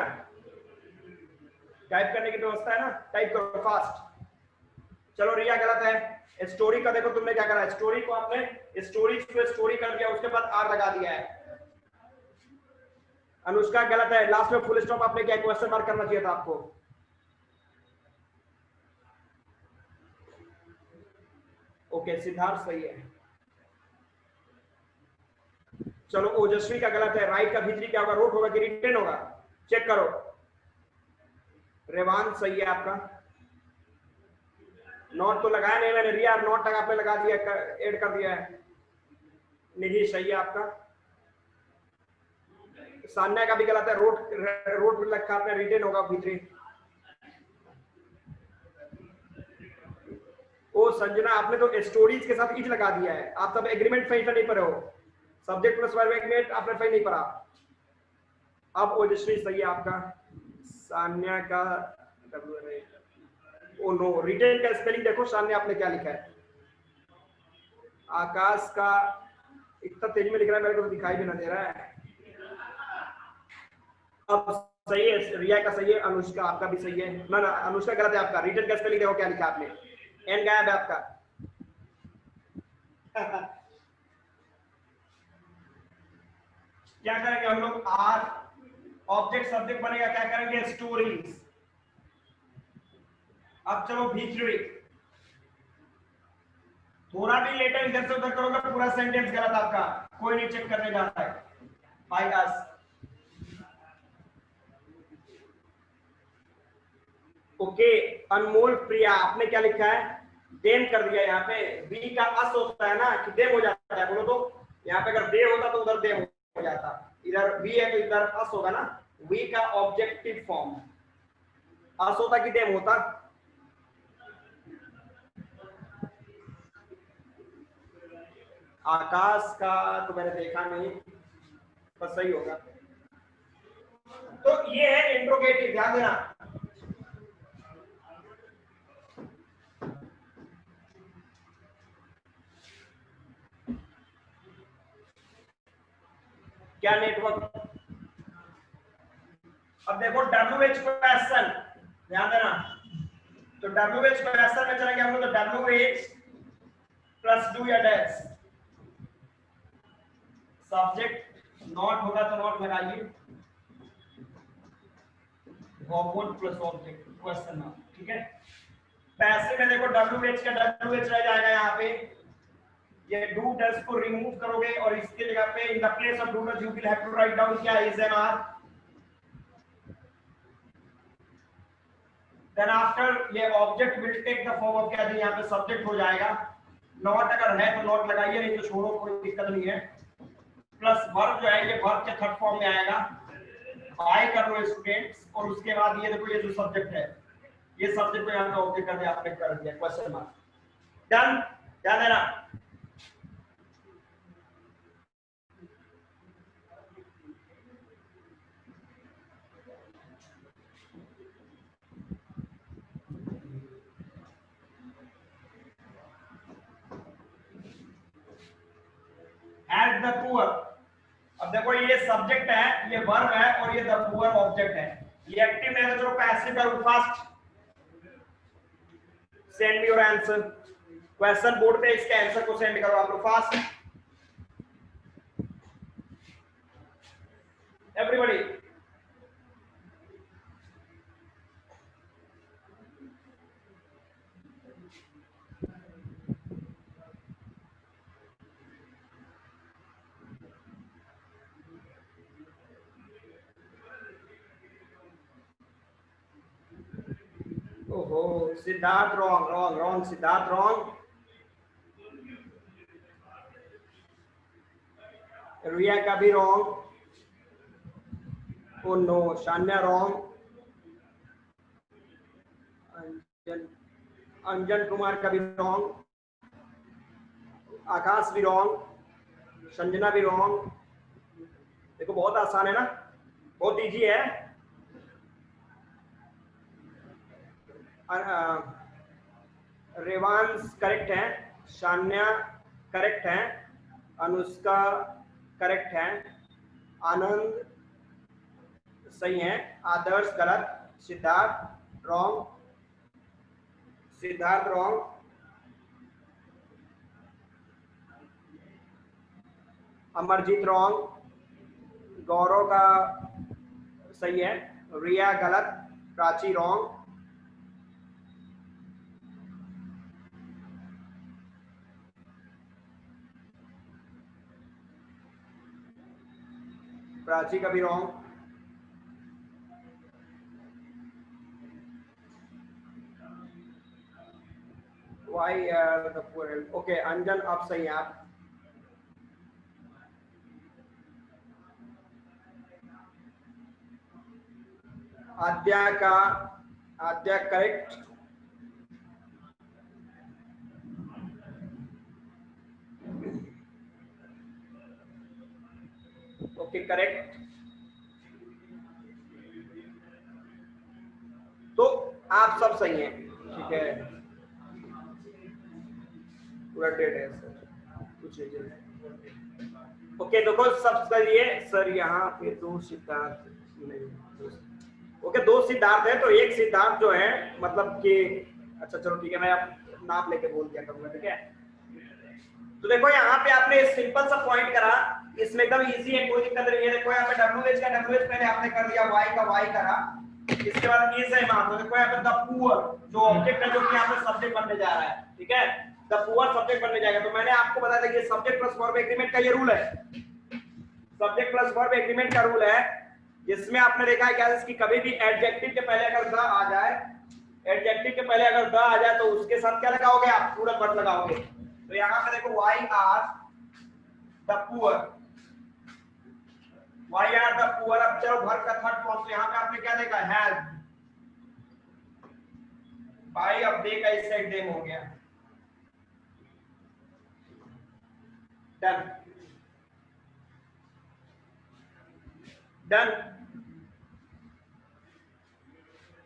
टाइप करने की व्यवस्था है ना, टाइप करो फास्ट। चलो रिया गलत है। स्टोरी का देखो तुमने क्या करा है, स्टोरी को आपने स्टोरीज को स्टोरी कर दिया, उसके बाद आर लगा दिया है। अनुष्का गलत है, लास्ट में फुल स्टॉप आपने क्या क्वेश्चन मार्क करना चाहिए था आपको। ओके सिद्धार्थ सही है। चलो ओजस्वी का गलत है, राइट का भीतरी क्या होगा? रोट होगा कि रिटर्न होगा? चेक करो। रेवान सही है आपका। नॉट तो लगाया नहीं मैंने, रिया नॉट तक आपने लगा दिया, ऐड कर दिया है। निधि सही है आपका। सान्या का भी गलत है, रोड रोड लिखा आपने, रिटेन होगा भीतरी। ओ संजना, आपने तो स्टोरीज के साथ इज लगा दिया है, आप तब एग्रीमेंट सही से नहीं पढ़े हो, सब्जेक्ट प्लस वर्ब एग्रीमेंट आपने सही नहीं पढ़ा। अब ओजस्वी सही है आपका, सान्या का ओ नो, रिटेन का स्पेलिंग देखो सान्या आपने क्या लिखा है। आकाश का इतना तेज में लिख रहा है, मेरे को तो दिखाई भी ना दे रहा है। अब सही है, रिया का सही है, अनुष्का आपका भी सही है, ना ना अनुष्का गलत है आपका। रिटेन का स्पेलिंग देखो क्या लिखा आपने, एन गायब है आपका। क्या करेंगे हम लोग, आर ऑब्जेक्ट सब्जेक्ट बनेगा, क्या करेंगे स्टोरीज। अब चलो भीतरी, थोड़ा भी लेटर इधर से उधर करोगे पूरा सेंटेंस गलत आपका, कोई नहीं चेक करने जाता है। By us, okay. अनमोल प्रिया, आपने क्या लिखा है, देम कर दिया यहाँ पे। बी का अस होता है ना कि देम हो जाता है, बोलो तो। यहाँ पे अगर दे होता तो उधर देम हो जाता, इधर बी है तो इधर अस होगा ना। वी का ऑब्जेक्टिव फॉर्म, अस होता कि देम होता। आकाश का तो मैंने देखा नहीं, बस सही होगा। तो ये है इंट्रोगेटिव, ध्यान देना। क्या नेटवर्क, अब देखो WH क्वेश्चन, ध्यान देना। तो WH क्वेश्चन में चलेंगे हम लोग, तो WH प्लस डू या डैश, सब्जेक्ट नॉट होगा तो नॉट लगाइए, object plus object question noun, ठीक है। पैसे में देखो WH का WH रह जाएगा यहाँ पे, ये डू डज को रिमूव करोगे और इसके जगह पे in the place of do does you will have to write down क्या is am are. Then after ये object will take the form of क्या, यहाँ पे सब्जेक्ट हो जाएगा। नॉट अगर है तो नॉट लगाइए, नहीं तो छोड़ो, कोई दिक्कत नहीं है। प्लस वर्ब जो है ये वर्ब के थर्ड फॉर्म में आएगा, बाय कर लो स्टूडेंट्स। और उसके बाद ये देखो, ये जो सब्जेक्ट है, ये सब्जेक्ट को यहाँ पे ऑब्जेक्ट कर दिया आपने, कर दिया क्वेश्चन मार्क। डन, ध्यान देना। At the poor, अब देखो ये सब्जेक्ट है, ये वर्ब है और ये द पुअर ऑब्जेक्ट है। ये एक्टिव नहीं है तो passive verb fast. Send me your answer, question board पे इसके आंसर को सेंड करो आप लोग फास्ट, एवरीबॉडी। ओहो, Siddharth wrong wrong wrong, Siddharth wrong, Riya का भी wrong, oh no, Shanya wrong, Anjan Kumar का भी रॉन्ग, आकाश भी रॉन्ग, संजना भी रॉन्ग। देखो बहुत आसान है ना, बहुत इजी है। रेवांश करेक्ट है, शान्या करेक्ट है, अनुष्का करेक्ट है, आनंद सही है, आदर्श गलत, Siddharth wrong, Siddharth wrong, Amarjeet wrong, Gaurav का सही है, रिया गलत, प्राची रॉन्ग, प्राची का भी रॉन्ग, वाई ओके। अंजन आप सही हैं आप। आद्या करेक्ट, ओके करेक्ट। तो आप सब सही हैं, ठीक है, पूरा डेट है सर, कुछ ओके। देखो सब सही है सर, यहाँ पे दो सिद्धार्थ ओके, दो सिद्धार्थ है, तो एक सिद्धार्थ जो है मतलब कि अच्छा चलो ठीक है, मैं अब नाम लेके बोल दिया करूंगा, ठीक है। तो देखो यहाँ पे आपने सिंपल सा पॉइंट करा, इसमें एकदम इजी है, कोई दिक्कत नहीं है। देखो यहाँ पे WH का WH पहले आपने कर दिया, Y का Y करा, इसके बाद इज है मान, तो देखो यहाँ पे द पुअर जो ऑब्जेक्ट है, जो कि यहाँ पे सब्जेक्ट बनने जा रहा है, ठीक है, द पुअर सब्जेक्ट बनने जाएगा। तो मैंने आपको बताया था कि सब्जेक्ट प्लस वर्ब एग्रीमेंट का ये रूल है, सब्जेक्ट प्लस वर्ब एग्रीमेंट का रूल है, जिसमें आपने देखा है क्या, इसकी कभी भी एडजेक्टिव के पहले अगर द आ जाए, एडजेक्टिव के पहले अगर द आ जाए तो उसके साथ क्या लगाओगे आप, पूरा वर्ड लगाओगे। तो यहाँ पे देखो why are the poor, why are the poor. अब चलो वर्ब का थर्ड फॉर्म, तो यहाँ पे आपने क्या देखा, हैव, भाई अब दे का इस साइड देम हो गया, डन डन।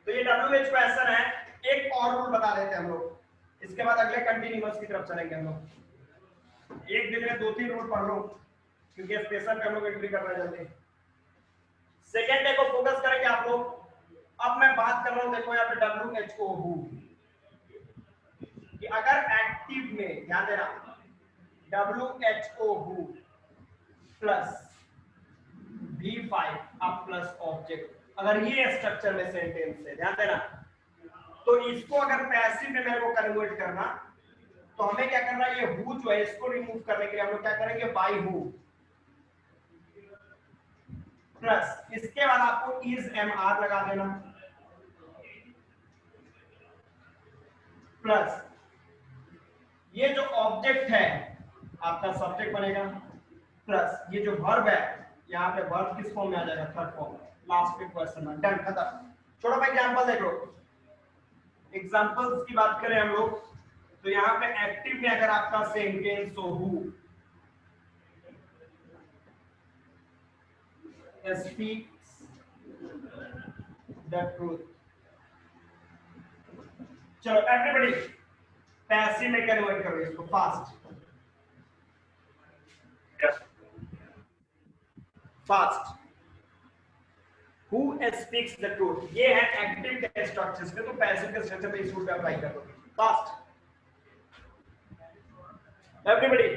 तो ये WH क्वेश्चन है। एक और रूल बता देते हैं हम लोग, इसके बाद अगले कंटिन्यूअस की तरफ चलेंगे हम लोग। एक दिन में 2-3 रूल पढ़ लो, क्योंकि स्पेशल पे हम लोग एंट्री करना जल्दी। सेकेंड डे को फोकस करेंगे आप लोग। अब मैं बात कर रहा हूं, देखो यहाँ पे WHO हु, कि अगर एक्टिव में, ध्यान देना, WHO हु प्लस V5 अब प्लस ऑब्जेक्ट, अगर ये स्ट्रक्चर में सेंटेंस है, ध्यान देना, तो इसको अगर पैसिव में मेरे को कन्वर्ट करना, तो हमें क्या करना है, ये हु जो है इसको रिमूव करने के लिए हम लोग क्या करेंगे, बाय हु प्लस, इसके बाद आपको इज MR लगा देना, प्लस ये जो ऑब्जेक्ट है आपका सब्जेक्ट बनेगा, प्लस ये जो वर्ब है, यहाँ पे वर्ब किस फॉर्म में आ जाएगा, थर्ड फॉर्म, लास्ट पे क्वेश्चन में, डन खत्म। छोड़ो भाई एग्जांपल देख लो, एग्जांपल्स की बात करें हम लोग, तो यहाँ पे एक्टिव में अगर आपका सेंटेंस हो, हु स्पीक्स द ट्रूथ, चलो एवरीबॉडी पैसिव में कन्वर्ट करो इसको fast fast. Who speaks the truth, ये है एक्टिव के स्ट्रक्चर्स पे, तो पैसिव के स्ट्रक्चर पे इस रूल पे अप्लाई कर दो फास्ट एवरीबॉडी।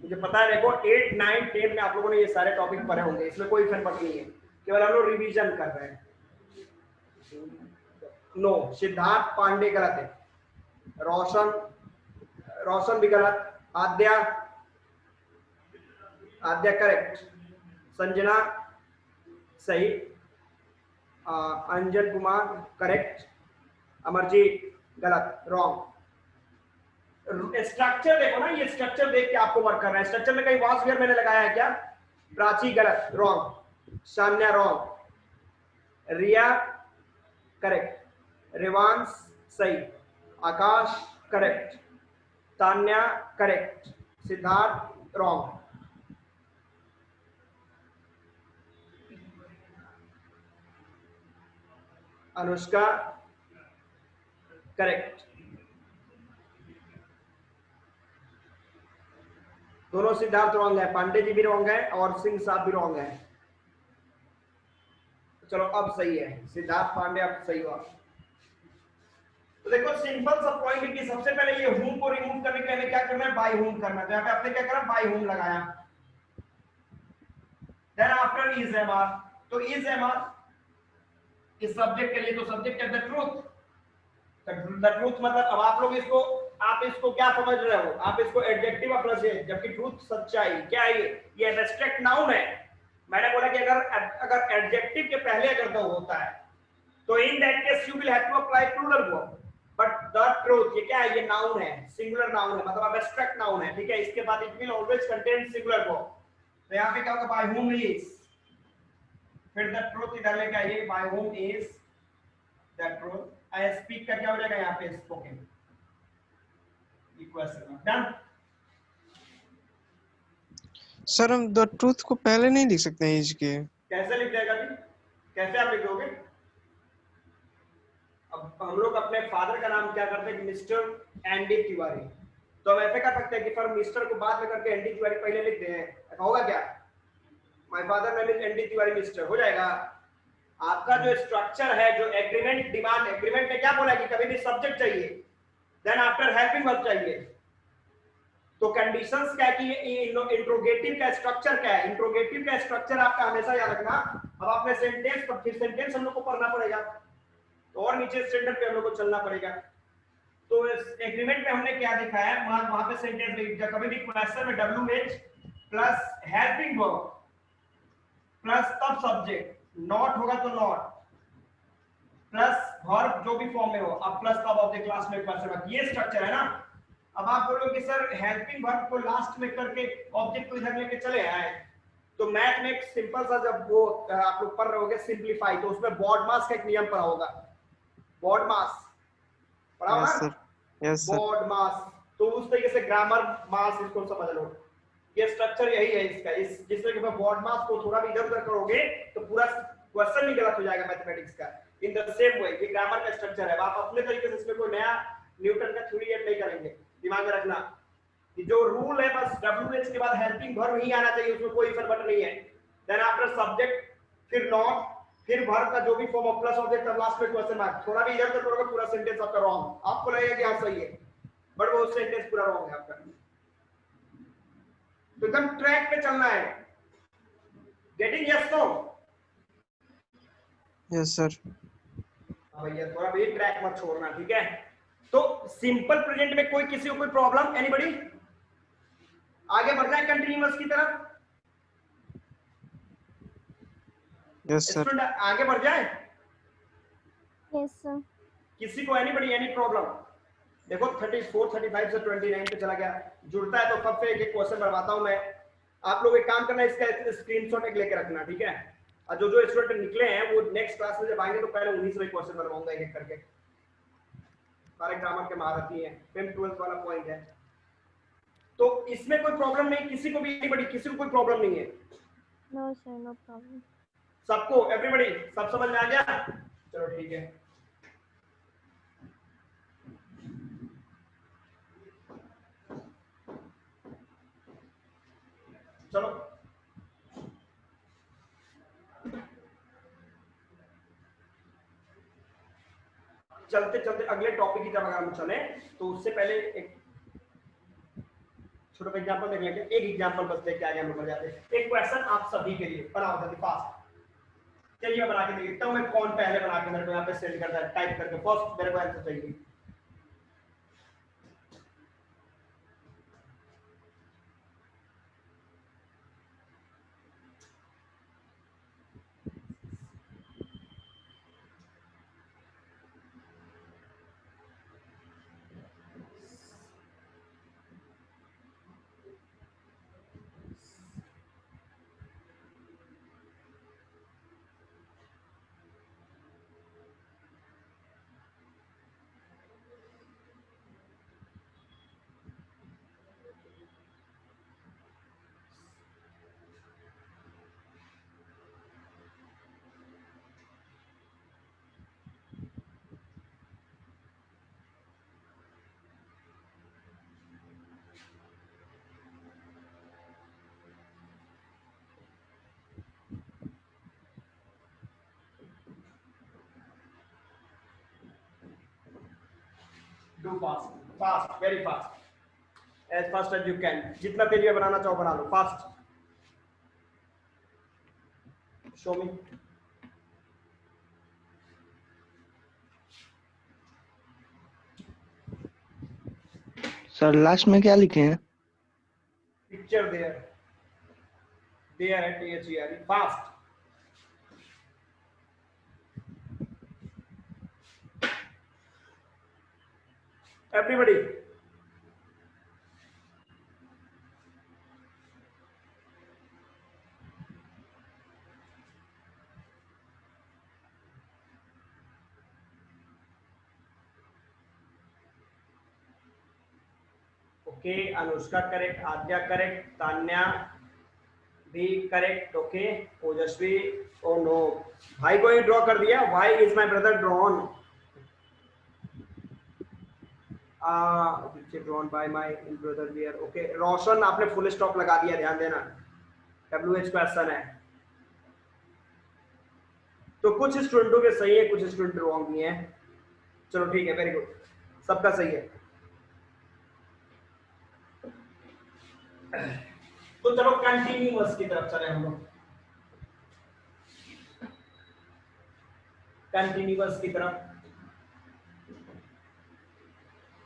मुझे पता है, देखो 8, 9, 10 में आप लोगों ने ये सारे टॉपिक पढ़े होंगे, इसमें कोई फर्क नहीं है, केवल हम लोग रिवीजन कर रहे हैं। नो, सिद्धार्थ पांडे गलत है, रोशन भी गलत, आद्या करेक्ट, संजना सही, अंजन कुमार करेक्ट, अमरजीत गलत, रॉन्ग। स्ट्रक्चर देखो ना, ये स्ट्रक्चर देख के आपको वर्क करना है। स्ट्रक्चर में कहीं वॉज वेयर मैंने लगाया है क्या, प्राची गलत, wrong, Sanya wrong, Riya correct, Revansh सही, Akash correct, Tanya correct, Siddharth wrong, Anushka correct, दोनों सिद्धार्थ रॉन्ग है, पांडे जी भी रॉन्ग है और सिंह साहब भी रॉन्ग है। चलो अब सही है, सिद्धार्थ पांडे अब सही हुआ। तो देखो सिंपल सा पॉइंट है कि सबसे पहले ये हूम को रिमूव करने के लिए हमें क्या करना है, बाय हूम करना है। तो यहाँ पे आपने क्या करा, बाय हूम लगाया, देन आफ्टर इज MR, तो इज MR इस सब्जेक्ट के लिए, तो सब्जेक्ट है द ट्रूथ। द ट्रूथ मतलब अब आप लोग इसको, आप इसको क्या समझ रहे हो, आप इसको एडजेक्टिव प्लस है, जबकि ट्रूथ सच्चाई क्या है, ये एब्स्ट्रैक्ट नाउन है। मैंने बोला कि अगर एडजेक्टिव के पहले अगर द होता है, तो in that case you will have to apply plural verb. But the truth ये क्या है, ये नाउन है, सिंगुलर नाउन है, मतलब एब्स्ट्रैक्ट नाउन है, ठीक है। इसके बाद it will always contain singular form. तो यहाँ पे क्या होगा, बाय whom is, फिर द ट्रूथ इधर लेके आइए, by whom is the truth, I speak का क्या हो जाएगा यहाँ पे, स्पोकन, इक्वेशन डन। सर हम द ट्रूथ को पहले नहीं लिख सकते हैं इसके? कैसे लिख जाएगा जी, कैसे आप लिखोगे? अब हम लोग अपने फादर का नाम क्या करते हैं, मिस्टर एनडी तिवारी, तो हम ऐसे कर सकते हैं कि फॉर मिस्टर को बाद में करके एनडी तिवारी पहले लिख दें, ऐसा होगा क्या? My father name is ND Tiwari mister, हो जाएगा। आपका जो स्ट्रक्चर है, जो एग्रीमेंट डिमांड, एग्रीमेंट में क्या बोला कि कभी भी सब्जेक्ट चाहिए, देन आफ्टर हेल्पिंग वर्ब चाहिए। तो कंडीशंस क्या है कि इंट्रोगेटिव का स्ट्रक्चर क्या है, इंट्रोगेटिव का स्ट्रक्चर आपका हमेशा याद रखना। अब आपने सेंटेंस, पर फिर सेंटेंस हम लोग को पढ़ना पड़ेगा, तो और नीचे स्टैंडर्ड पे हम लोग को चलना पड़ेगा। तो इस एग्रीमेंट में हमने क्या देखा है, वहां पे सेंटेंस लिख दिया, कभी भी क्वेश्चन में WH plus helping verb plus तब सब्जेक्ट, नॉट होगा तो नॉट प्लस वर्ब जो भी फॉर्म में हो, अब प्लस तब ऑब्जेक्ट लास्ट में क्वेश्चन, ये स्ट्रक्चर है ना। अब आप बोलोगे सर हेल्पिंग वर्ब को लास्ट में करके ऑब्जेक्ट को इधर लेके चले आए, तो मैथ में एक सिंपल सा, जब वो आप लोग पढ़ रहे होगे सिंपलीफाई, तो उसमें बॉड मास का एक नियम पढ़ा होगा, बॉड मास पढ़ा होगा, yes sir, yes sir. BODMAS. तो उस तरीके से ग्रामर मास इसको समझ लो, ये स्ट्रक्चर यही है इसका। इस जिस तरीके से बॉड मास को थोड़ा भी इधर उधर करोगे तो पूरा क्वेश्चन ही गलत हो जाएगा मैथमेटिक्स का। इन द सेम वे ये ग्रामर का स्ट्रक्चर है, आप अपने तरीके से इसमें कोई नया न्यूटन का थ्योरी ऐड नहीं करेंगे। दिमाग में रखना कि जो रूल है बस WH के बाद हेल्पिंग वर्ब ही आना चाहिए, उसमें कोई इफ बट नहीं है। देन आफ्टर सब्जेक्ट, फिर नॉट, फिर वर्ब का जो भी फॉर्म ऑफ प्लस ऑब्जेक्ट, तब लास्ट में क्वेश्चन मार्क। थोड़ा भी इधर उधर करोगे पूरा सेंटेंस आपका रॉन्ग, आपको लगेगा कि हाँ सही है, बट वो सेंटेंस पूरा रॉन्ग है आपका। तो एकदम ट्रैक पे चलना है। Getting yes no? Yes sir. भैया थोड़ा भी ट्रैक मत छोड़ना, ठीक है। तो सिंपल प्रेजेंट में कोई किसी को कोई प्रॉब्लम, एनीबॉडी? आगे बढ़ जाए कंटिन्यूअस की तरफ। Yes sir. स्टूडेंट आगे बढ़ जाए। Yes sir. किसी को एनीबॉडी एनी प्रॉब्लम? देखो 34 35 से 29 पे चला गया, जुड़ता है तो कब से एक क्वेश्चन बनवाता हूं मैं। आप लोग एक काम करना, इसका स्क्रीनशॉट एक लेके रखना, ठीक है। और जो जो स्टूडेंट निकले हैं वो नेक्स्ट क्लास में जब आएंगे तो पहले उन्हीं से क्वेश्चन बनवाऊंगा एक एक करके। सारे ग्रामर के महारथी हैं, 10 12 वाला पॉइंट है। तो इसमें कोई प्रॉब्लम नहीं, किसी को भी एनीबॉडी, किसी को कोई प्रॉब्लम नहीं है। No sir, no problem. सबको, एवरीबॉडी, सब समझ में आ गया? चलो ठीक है। चलो चलते चलते अगले टॉपिक की तरफ अगर हम चले, तो उससे पहले एक छोटा एग्जांपल देख लेंगे। एक एग्जांपल बस देख के आगे हम बढ़ जाते हैं। एक क्वेश्चन आप सभी के लिए, बनाओ जल्दी फास्ट। चलिए मैं बना के देखता हूं, मैं कौन पहले बना के मेरे को यहाँ पे सेंड करता है, टाइप करके फर्स्ट मेरे को आंसर चाहिए। Do fast, fast, very fast, as fast as you can. जितना तेजी में बनाना चाहो बना लो, fast. Show me. Sir last में क्या लिखे हैं? पिक्चर देयर, देयर है THERE, fast. Everybody? Okay, Anushka correct, Aadya correct, Tanya भी करेक्ट, ओके, ओजस्वी, ओ नो, भाई को ही ड्रॉ कर दिया, why is my brother drawn, drawn by my brother where, okay, Roshan आपने फुल स्टॉप लगा दिया, ध्यान देना, WH क्वेश्चन है, तो कुछ स्टूडेंटों के सही है, कुछ स्टूडेंट रॉन्ग भी हैं, चलो ठीक है, वेरी गुड, सबका सही है। तो चलो कंटिन्यूअस की तरफ चले हम लोग, कंटिन्यूअस की तरफ,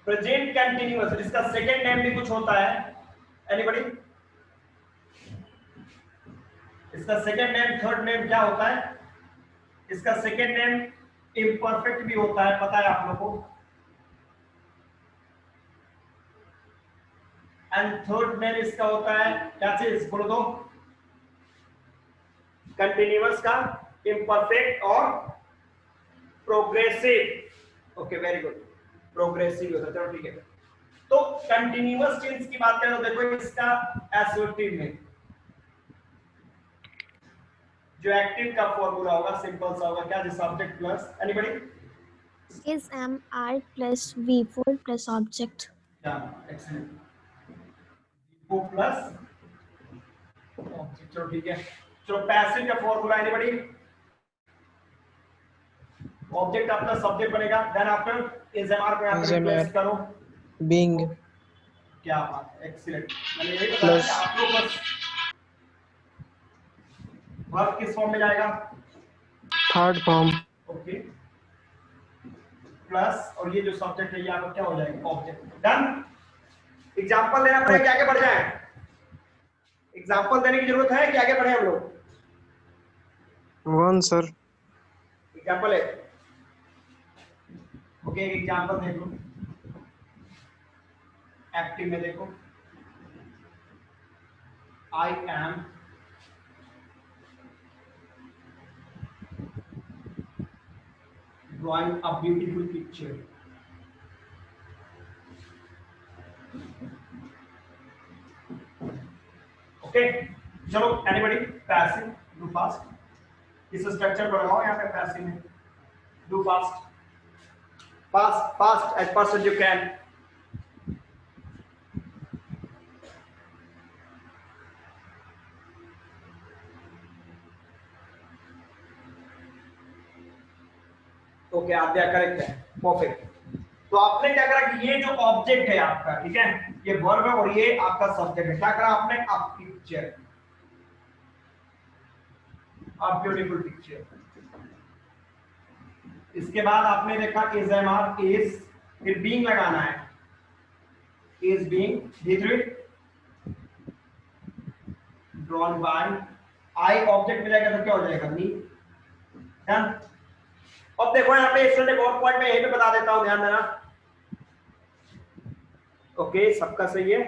प्रेजेंट कंटिन्यूअस, इसका सेकंड नेम भी कुछ होता है, एनीबॉडी? इसका सेकंड नेम, थर्ड नेम क्या होता है? इसका सेकंड नेम इम्परफेक्ट भी होता है, पता है आप लोगों को, एंड थर्ड नेम इसका होता है क्या चीज, बोलो दो, कंटिन्यूअस का इम्परफेक्ट और progressive, okay very good, progressive होता है, चलो ठीक है। तो कंटिन्यूअस टेंस की बात करें तो देखो इसका एसर्टिव में जो एक्टिव का फॉर्मूला होगा सिंपल सा होगा, क्या, जिस object plus, anybody? Is MR plus V4 plus object. Excellent, V4 plus object, चलो ठीक है। चलो पैसिव का फॉर्मूला, एनीबॉडी? ऑब्जेक्ट आपका सब्जेक्ट बनेगा, देन आफ्टर इज एमआर को यहां पे रिप्लेस करो, बीइंग क्या बात है, एक्सीलेंट, मैंने यही बताया कि आप लोग बस वर्ब किस फॉर्म में जाएगा, थर्ड फॉर्म, ओके, प्लस और ये जो सब्जेक्ट है ये आपका क्या हो जाएगा, ऑब्जेक्ट, डन। एग्जांपल देना पड़ेगा कि आगे बढ़ जाए, एग्जांपल देने की जरूरत है कि आगे बढ़े हम लोग? वन सर, एग्जांपल है, ओके, एक एग्जांपल देख लो, एक्टिव में देखो, I am drawing a beautiful picture, okay, चलो एनीबॉडी? पैसिव, डू फास्ट, इस स्ट्रक्चर को लगाओ यहाँ पे पैसिव में, do fast, fast fast as fast as you can, okay, Aadya correct है, परफेक्ट। तो आपने क्या करा कि ये जो ऑब्जेक्ट है आपका, ठीक है, ये वर्ब है और ये आपका सब्जेक्ट है, क्या करा आपने, a picture, a beautiful picture. इसके बाद आपने देखा इज एमआर इज, फिर बीइंग लगाना है, is being, D3 drawn by, I object मिलेगा तो क्या हो जाएगा, मी, डन। अब देखो यहाँ पे एक और पॉइंट मैं यहीं पे बता देता हूं, ध्यान देना, ओके, सबका सही है।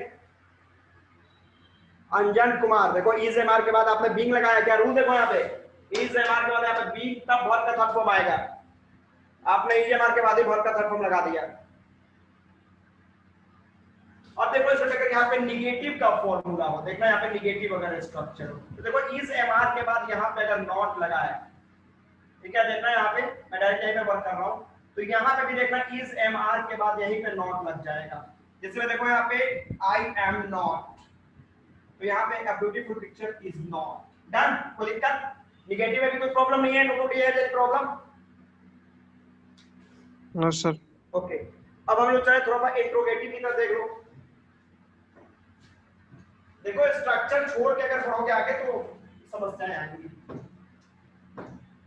अंजन कुमार, देखो इज एमआर के बाद आपने बीइंग लगाया, क्या रूल देखो यहाँ पे, इज एमआर के बाद यहाँ पे बीइंग, तब वर्ब का थर्ड फॉर्म आएगा, आपने इज एमआर के बाद ही वर्ब का थर्ड फॉर्म लगा दिया। अब देखो इसे लेकर यहाँ पे निगेटिव का फॉर्मूला हो, देखना यहाँ पे निगेटिव अगर स्ट्रक्चर हो, तो देखो इज एमआर के बाद यहाँ पे अगर नॉट लगा है, ठीक है, देखना यहाँ पे मैं डायरेक्ट यहीं पे वर्क कर रहा हूँ, तो यहाँ पे भी देखना इज एमआर के बाद यहीं पे नॉट लग जाएगा, जिसमें देखो यहाँ पे आई एम नॉट, तो यहाँ पे a beautiful picture is not, done. कोई दिक्कत, निगेटिव में भी कोई प्रॉब्लम नहीं है, no problem, no sir, okay. अब हम लोग चाहे थोड़ा सा इंट्रोगेटिव की तरफ देख लो, देखो स्ट्रक्चर छोड़ के अगर पढ़ोगे आगे तो समस्याएं आएंगी,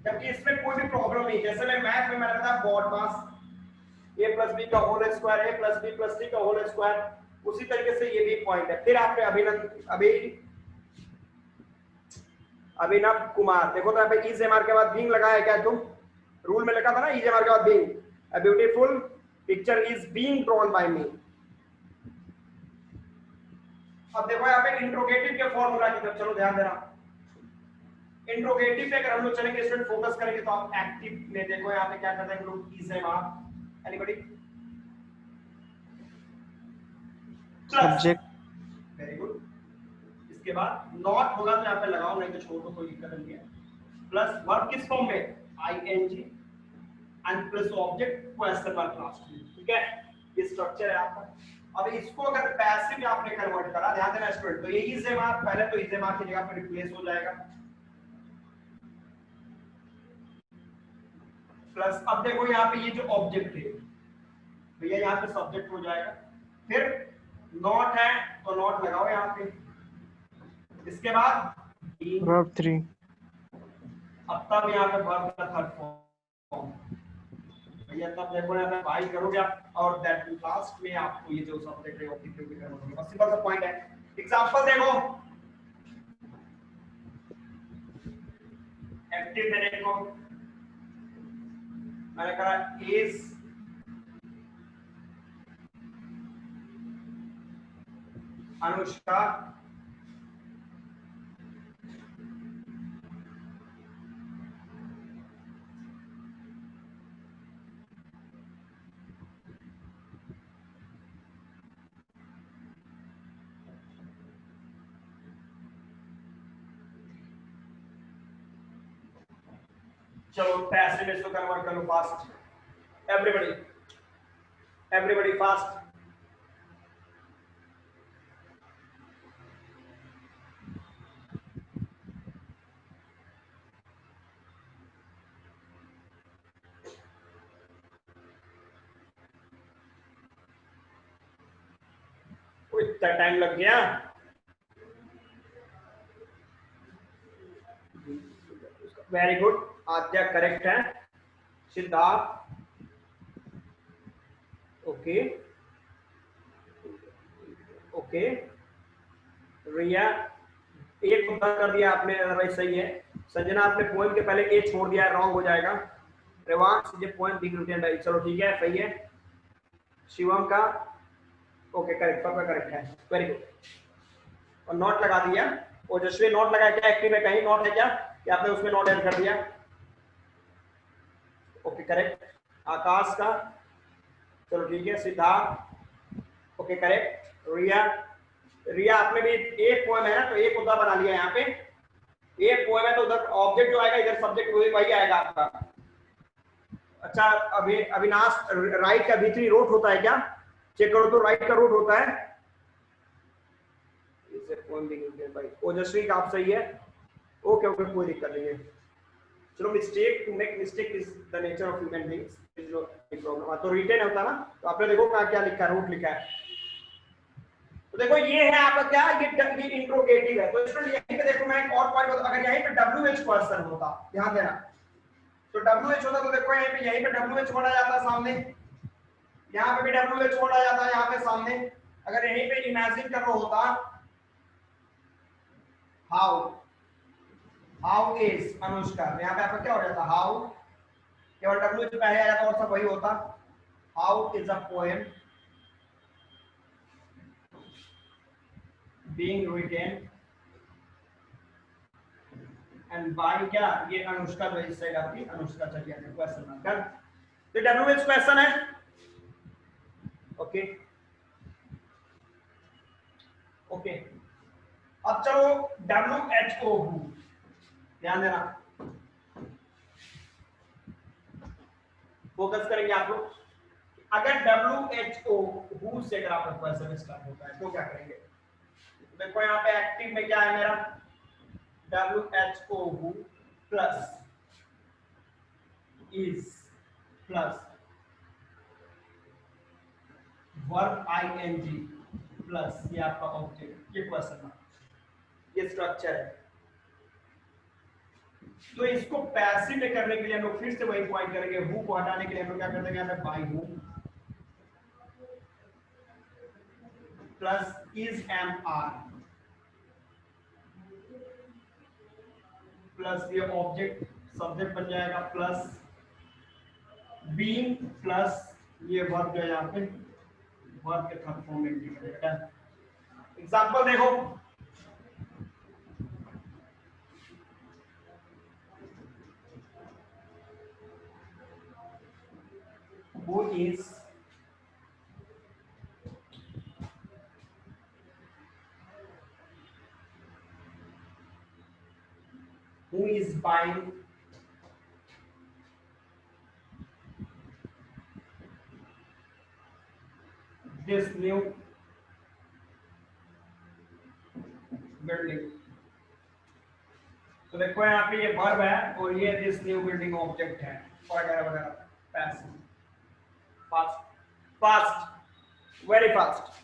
जबकि इसमें कोई भी प्रॉब्लम नहीं, जैसे मैं मैथ में मैंने बताया BODMAS a plus b का whole square, a plus b plus c का होल स्क्वायर, उसी तरीके से ये भी पॉइंट है। फिर आपने अभिनव कुमार, देखो तो यहाँ पे इज एमआर के बाद बीइंग लगाया, क्या तुम रूल में लिखा था ना, इज एमआर के बाद being, a beautiful picture is being drawn by me. अब देखो यहाँ पे इंट्रोगेटिव के फॉर्मूला की तरफ चलो ध्यान देना। इंट्रोगेटिव पे अगर हम लोग चलेंगे स्टूडेंट फोकस करेंगे तो आप एक्टिव में देखो यहाँ पे क्या करते हैं हम लोग, इज है वहां एनीबॉडी सब्जेक्ट। Very good. इसके बाद नॉट होगा तो यहाँ पे लगाओ, नहीं तो छोड़ दो, कोई दिक्कत नहीं है। प्लस वर्ब किस फॉर्म में, ING and plus object question mark last में, ठीक है। ये स्ट्रक्चर है आपका। अब इसको अगर पैसिव में आपने कन्वर्ट करा, ध्यान देना स्टूडेंट, तो ये इज है वहां, पहले तो इज है वहां की जगह पे रिप्लेस हो जाएगा। प्लस अब देखो यहाँ पे ये जो ऑब्जेक्ट है भैया यहाँ पे सब्जेक्ट हो जाएगा। फिर नॉट है तो नॉट लगाओ यहाँ पे। इसके बाद वर्ब 3। अब तब यहाँ पे वर्ब का थर्ड फॉर्म भैया, तब देखो यहाँ पे बाई करोगे आप, और दैट लास्ट में आपको ये जो सब्जेक्ट है ऑब्जेक्टिव भी करना होगा। बस सिंपल सा पॉइंट है। एग्जांपल देखो, एक्टिव में देखो मैंने कहा इज अनुष्का चलो पैसिव में इसको कन्वर्ट कर लो फास्ट। Everybody fast. इतना टाइम लग गया। वेरी गुड, आद्या करेक्ट है। Siddharth okay okay. रिया एक मुद्दा कर दिया आपने, अदरवाइज सही है। संजना आपने पोएम के पहले ए छोड़ दिया, रॉन्ग हो जाएगा। रेवांश ये पोएम बिग रिटेन राइट, चलो ठीक है सही है। शिवम का ओके करेक्ट, सबका करेक्ट है, वेरी गुड। और नोट लगा दिया, ओजस्वी नोट लगाया क्या एक्टिव में कहीं नोट है क्या, कि आपने उसमें नोट ऐड कर दिया? Okay correct. आकाश का चलो ठीक है। Siddharth okay correct. रिया आपने भी एक पोएम है ना, तो एक मुद्दा बना लिया यहाँ पे। एक पोएम है तो उधर ऑब्जेक्ट जो आएगा इधर सब्जेक्ट वही आएगा आपका। अच्छा अविनाश राइट का भीतरी रूट होता है क्या, चेक करो तो राइट का रूट होता है। ओजस्वी का आप सही है। ओके ओके कोई दिक्कत नहीं है। चलो mistake, to make mistake is the nature of human beings, is no problem. तो रिटेन होता ना, तो आपने देखो क्या लिखा है, रूट लिखा है। तो देखो ये है आपका क्या, ये इंट्रोगेटिव है। तो स्टूडेंट यहीं पे देखो मैं एक और पॉइंट बता, अगर यहीं पे WH क्वेश्चन होता, ध्यान देना, तो WH होता तो देखो यहीं पे WH वर्ड आ जाता सामने, यहाँ पे भी WH वर्ड आ जाता है यहाँ पे सामने। अगर यहीं पे इमेजिन कर रहा होता हाउ इज अनुष्का, यहाँ पे आपका क्या हो जाता, हाउ केवल WH पहले आ जाता और सब वही होता। How is a poem being written and by क्या, ये अनुष्का जो इस साइड आपकी अनुष्का चली जाती है क्वेश्चन मार्क कर। तो WH क्वेश्चन है ओके ओके। अब चलो WHO हु, ध्यान देना, फोकस करेंगे आप लोग। अगर WHO हु से अगर आपका क्वेश्चन स्टार्ट होता है तो क्या करेंगे? देखो यहाँ पे एक्टिव में क्या है मेरा, WHO who plus is plus verb ING plus ये आपका ऑब्जेक्ट, ये क्वेश्चन मार्क, ये स्ट्रक्चर है। तो इसको पैसिव में करने के लिए हम लोग फिर से वही पॉइंट करेंगे, हु को हटाने के लिए हम लोग क्या कर देंगे, यहाँ पे by who plus is MR plus ये ऑब्जेक्ट सब्जेक्ट बन जाएगा, प्लस बीइंग प्लस ये वर्ब जो है यहाँ पे वर्ब के थर्ड फॉर्म में इंटीग्रेट है। एग्जांपल देखो, who is buying this new building। तो देखो यहाँ पे ये वर्ब है और ये दिस न्यू बिल्डिंग ऑब्जेक्ट है वगैरह वगैरह। Passive, fast, fast, very fast.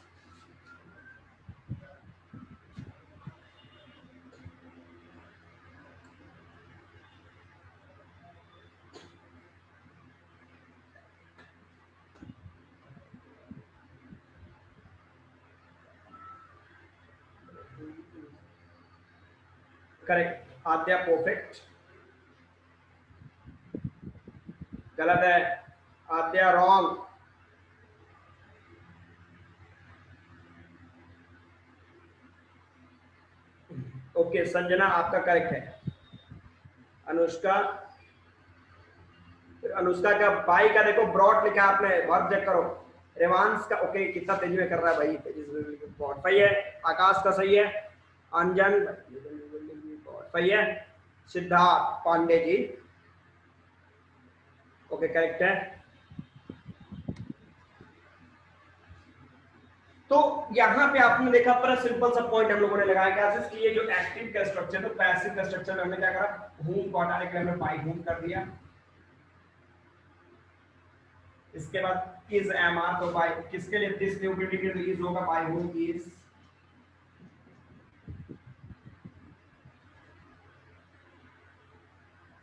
Correct, Aadya perfect. गलत है, आद्या रॉन्ग। ओके, संजना आपका करेक्ट है। अनुष्का, अनुष्का का बाई का देखो ब्रॉड लिखा आपने, वर्ब चेक करो। रेवांश का ओके, कितना तेजी में कर रहा है भाई, सही है। आकाश का सही है। अंजन सही है। सिद्धार्थ पांडे जी ओके करेक्ट है। तो यहां पे आपने देखा पर सिंपल सा पॉइंट हम लोगों ने लगाया क्या कि ये जो एक्टिव का स्ट्रक्चर, तो पैसिव का स्ट्रक्चर में हमने क्या करा, हूम को हटाने के लिए हमने बाय हूम कर दिया। इसके बाद इज एम आर, तो बाय किसके लिए, दिस न्यू बिल्डिंग के लिए इज होगा, bye whom is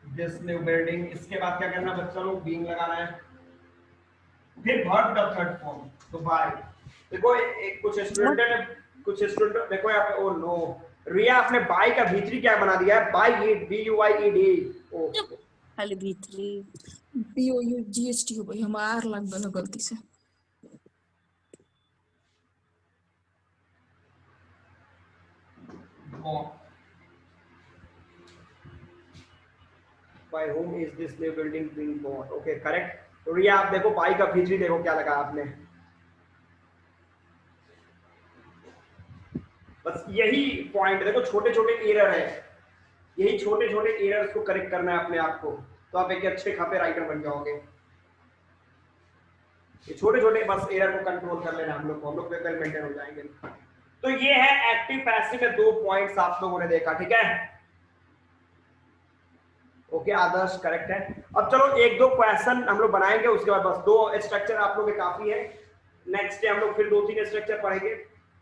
this new building. इसके बाद क्या करना बच्चों लोग, बीइंग लगाना है। फिर वर्ब का थर्ड फॉर्म, तो बाय। देखो एक कुछ स्टूडेंट देखो यहाँ पे, ओ नो रिया आपने बाय का भीतरी क्या बना दिया है, by it, B U I E D. ओ खाली भीतरी पीओ यू जीएसटी हो भाई, हमार लग गया गलती से। by whom is this new building being bought? Okay correct। तो रिया आप देखो बाय का भीतरी देखो क्या लगा आपने, बस यही पॉइंट देखो, छोटे छोटे एरर है, यही छोटे छोटे एरर्स को करेक्ट करना है अपने आप को, तो आप एक अच्छे खापे राइटर बन जाओगे। ये छोटे छोटे बस एरर को कंट्रोल कर लेना हम लोग वेल मेंटेन हो जाएंगे। तो ये है एक्टिव पैसिव में 2 पॉइंट्स आप लोगों ने देखा, ठीक है। ओके आदर्श करेक्ट है। अब चलो एक दो क्वेश्चन हम लोग बनाएंगे, उसके बाद बस 2 स्ट्रक्चर आप लोग के काफी है। नेक्स्ट डे हम लोग फिर 2-3 स्ट्रक्चर पढ़ेंगे,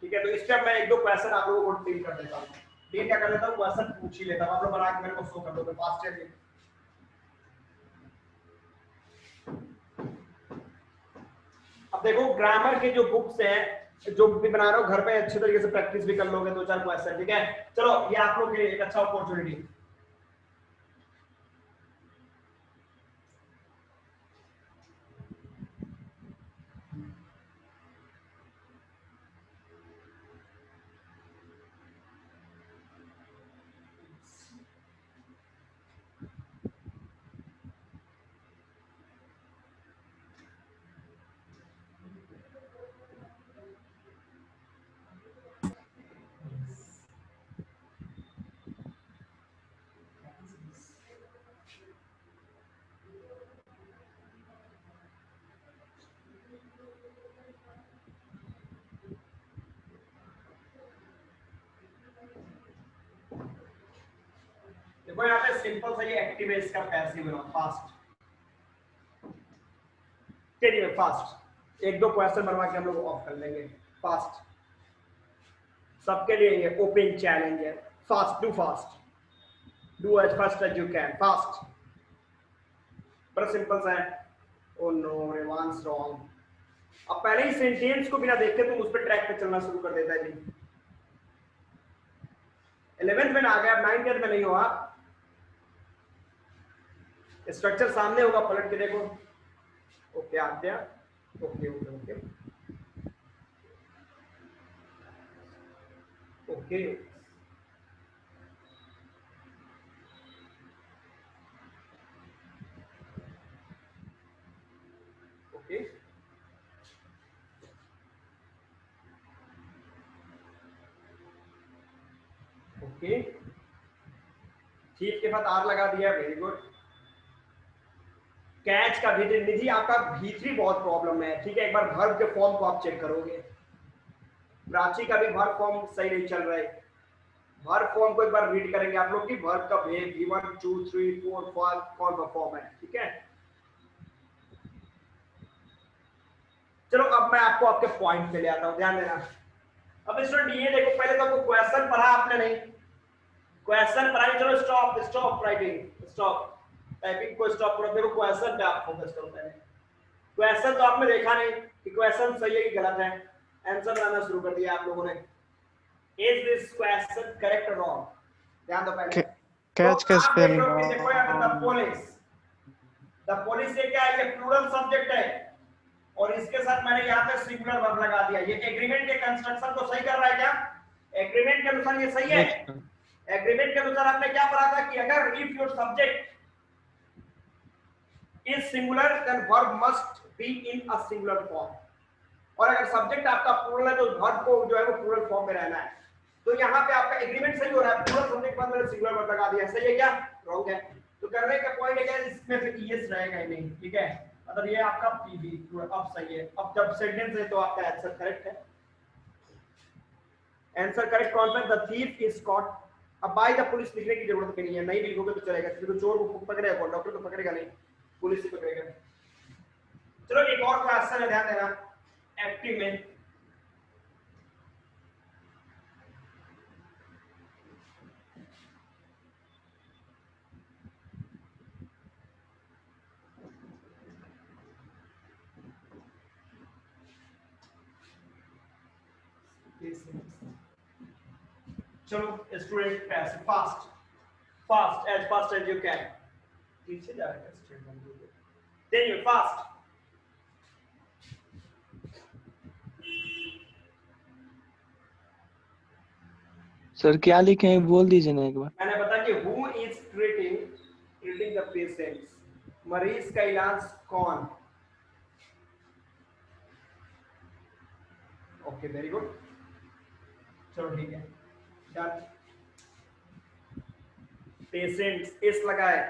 ठीक है। तो इस टाइम मैं एक दो क्वेश्चन आप लोगों को डील कर देता हूँ, डील क्या कर लेता हूँ, क्वेश्चन पूछ ही लेता हूँ, आप लोग बना के मेरे को शो कर दोगे फास्ट है। अब देखो ग्रामर के जो बुक्स हैं, जो भी बना रहा हूँ घर पे अच्छे तरीके से प्रैक्टिस भी कर लोगे 2-4 क्वेश्चन, ठीक है। चलो ये आप लोग के लिए एक अच्छा अपॉर्चुनिटी। देखो यहाँ पे सिंपल सा ये एक्टिव है, इसका पैसिव बना फास्ट। चलिए फास्ट एक दो क्वेश्चन बनवा के हम लोग ऑफ कर लेंगे फास्ट। सबके लिए ये ओपन चैलेंज है, fast do fast, do as fast as you can, fast. बड़ा सिंपल सा है। Oh no Revansh wrong. अब पहले ही सेंटेंस को बिना देखे तुम उस पर ट्रैक पे चलना शुरू कर देता है जी। 11th में आ गया, अब 9th में नहीं हो आप। स्ट्रक्चर सामने होगा, पलट के देखो। Okay Aadya okay okay okay okay okay okay chief के बाद आर लगा दिया, वेरी गुड। कैच का भीतरी, निधि आपका भीतरी बहुत प्रॉब्लम है, ठीक है, एक बार वर्ब के फॉर्म को आप चेक करोगे। प्राची का भी वर्ब फॉर्म सही नहीं चल रहा है, वर्ब फॉर्म को एक बार रीड करेंगे आप लोग की वर्ब का V1 2 3 4 5 कौन सा फॉर्म है, ठीक है। चलो अब मैं आपको आपके पॉइंट पे ले आता हूं, ध्यान देना। अब स्टूडेंट ये देखो, पहले तो आपको क्वेश्चन पढ़ा आपने नहीं, क्वेश्चन पढ़ा नहीं, चलो stop stop writing, stop typing को स्टॉप करो। देखो क्वेश्चन पे आप फोकस करो पहले। क्वेश्चन तो आपने देखा नहीं कि क्वेश्चन सही है कि गलत है, आंसर बनाना शुरू कर दिया आप लोगों ने। इज दिस क्वेश्चन करेक्ट और रॉन्ग, ध्यान दो पहले। कैच तो का आप देख लो कि स्पेल देखो यहाँ पे द पुलिस ये क्या है, ये प्लूरल सब्जेक्ट है और इसके साथ मैंने यहाँ पे सिंगुलर वर्ब लगा दिया। ये एग्रीमेंट के कंस्ट्रक्शन को सही कर रहा है क्या? एग्रीमेंट के अनुसार ये सही है। एग्रीमेंट के अनुसार आपने क्या पढ़ा था कि अगर if your subject is singular then verb must be in a singular form, और अगर सब्जेक्ट आपका प्लूरल है तो वर्ब को जो है वो प्लूरल फॉर्म में रहना है। तो यहाँ पे आपका एग्रीमेंट सही हो रहा है, प्लूरल सब्जेक्ट बाद मैंने सिंगुलर वर्ब लगा दिया, सही है क्या? रॉन्ग है। तो करने का पॉइंट है क्या, इसमें फिर ईएस रहेगा ही नहीं, ठीक है, मतलब ये आपका पीवी अब सही है। अब जब सेंटेंस है तो आपका आंसर करेक्ट है। आंसर करेक्ट कौन सा? The thief is caught. अब बाय द पुलिस लिखने की जरूरत भी नहीं है, नहीं भी लिखोगे तो चलेगा, क्योंकि तो चोर को पकड़ेगा कौन? डॉक्टर तो पकड़ेगा नहीं, पुलिस ही पकड़ेगा। चलो एक और क्वेश्चन है, ध्यान देना, एक्टिव में चलो स्टूडेंट पैसे fast fast as you can, पीछे जा रहा है स्टूडेंट, देन फास्ट। सर क्या लिखे हैं बोल दीजिए ना एक बार। मैंने बताया कि who is treating the patients, मरीज का इलाज कौन? ओके वेरी गुड, चलो ठीक है डन। पेशेंट्स इस लगा है,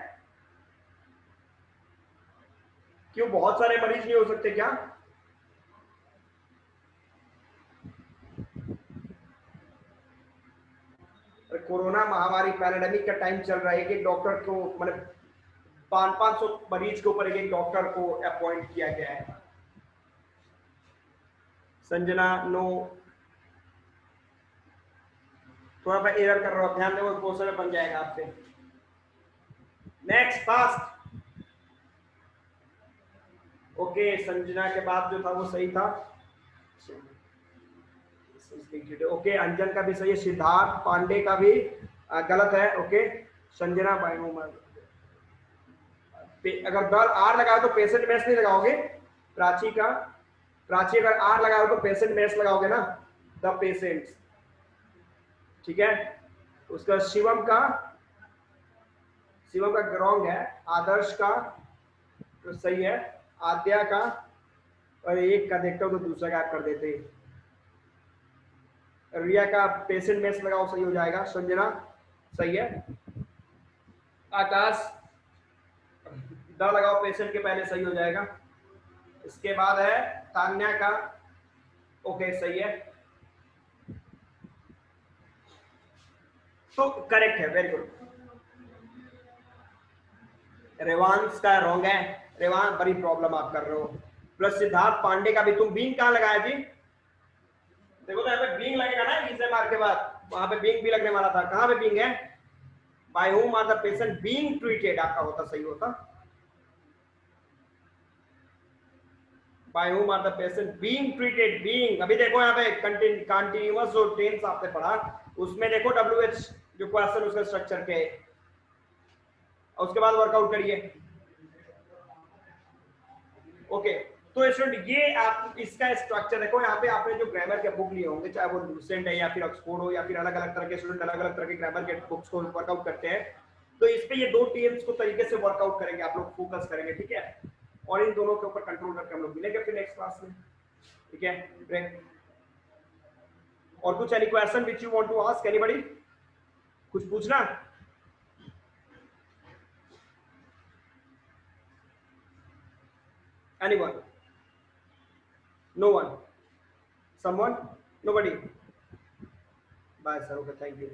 क्यों बहुत सारे मरीज नहीं हो सकते क्या? कोरोना महामारी पैंडेमिक का टाइम चल रहा है, एक डॉक्टर को मतलब 500 मरीज के ऊपर एक डॉक्टर को अपॉइंट किया गया है। संजना नो, थोड़ा सा एरर कर रहा हूं, ध्यान दो, क्वेश्चन में बन जाएगा आपसे। Next fast. ओके संजना के बाद जो था वो सही था, ओके अंजन का भी सही है, सिद्धार्थ पांडे का भी गलत है। ओके संजना बाय अगर दर आर लगाओ तो पेशेंट मेस नहीं लगाओगे, प्राची अगर आर लगाओ तो पेशेंट मेस लगाओगे ना, द पेशेंट्स, ठीक है। उसका शिवम का रॉन्ग है, आदर्श का तो सही है, आद्या का, और एक का देखता हूं तो दूसरा का कर देते हैं। रिया का पेशेंट मेस लगाओ, सही हो जाएगा। संजना सही है, आकाश द लगाओ पेशेंट के पहले, सही हो जाएगा। इसके बाद है तान्या का, ओके सही है, तो करेक्ट है, वेरी गुड। रेवांश का रॉन्ग है, रेवांश बड़ी प्रॉब्लम आप कर रहे हो। प्लस सिद्धार्थ पांडे का भी, तुम बींग कहां लगाया जी? देखो तो यहाँ पे बींग लगेगा ना, इसे मार के बाद वहां पे बींग भी लगने वाला था, कहां पे बींग है? By whom are the patient being treated, आपका होता सही होता by whom are the patient being treated, being. अभी देखो यहाँ पे कंटीन्यूअस जो टेंस आपने पढ़ा उसमें देखो WH जो क्वेश्चन उसका स्ट्रक्चर के, उसके बाद वर्कआउट करिए। ओके तो स्टूडेंट ये आप इसका स्ट्रक्चर देखो, यहाँ पे आपने जो ग्रामर के बुक लिए होंगे, चाहे वो लूसेंट है या फिर ऑक्सफोर्ड हो या फिर अलग अलग तरह के स्टूडेंट अलग अलग तरह के ग्रामर के बुक्स को वर्कआउट करते हैं, तो इस पे ये दो टीएम्स को तरीके से वर्कआउट करेंगे, आप लोग फोकस करेंगे, ठीक है। और इन दोनों के ऊपर कंट्रोल करके हम लोग मिलेंगे फिर नेक्स्ट क्लास में, ठीक है। ब्रेक। और कुछ any question which you want to ask anybody, कुछ पूछना? Anyone? No one? Someone? Nobody? Bye sir, okay, thank you.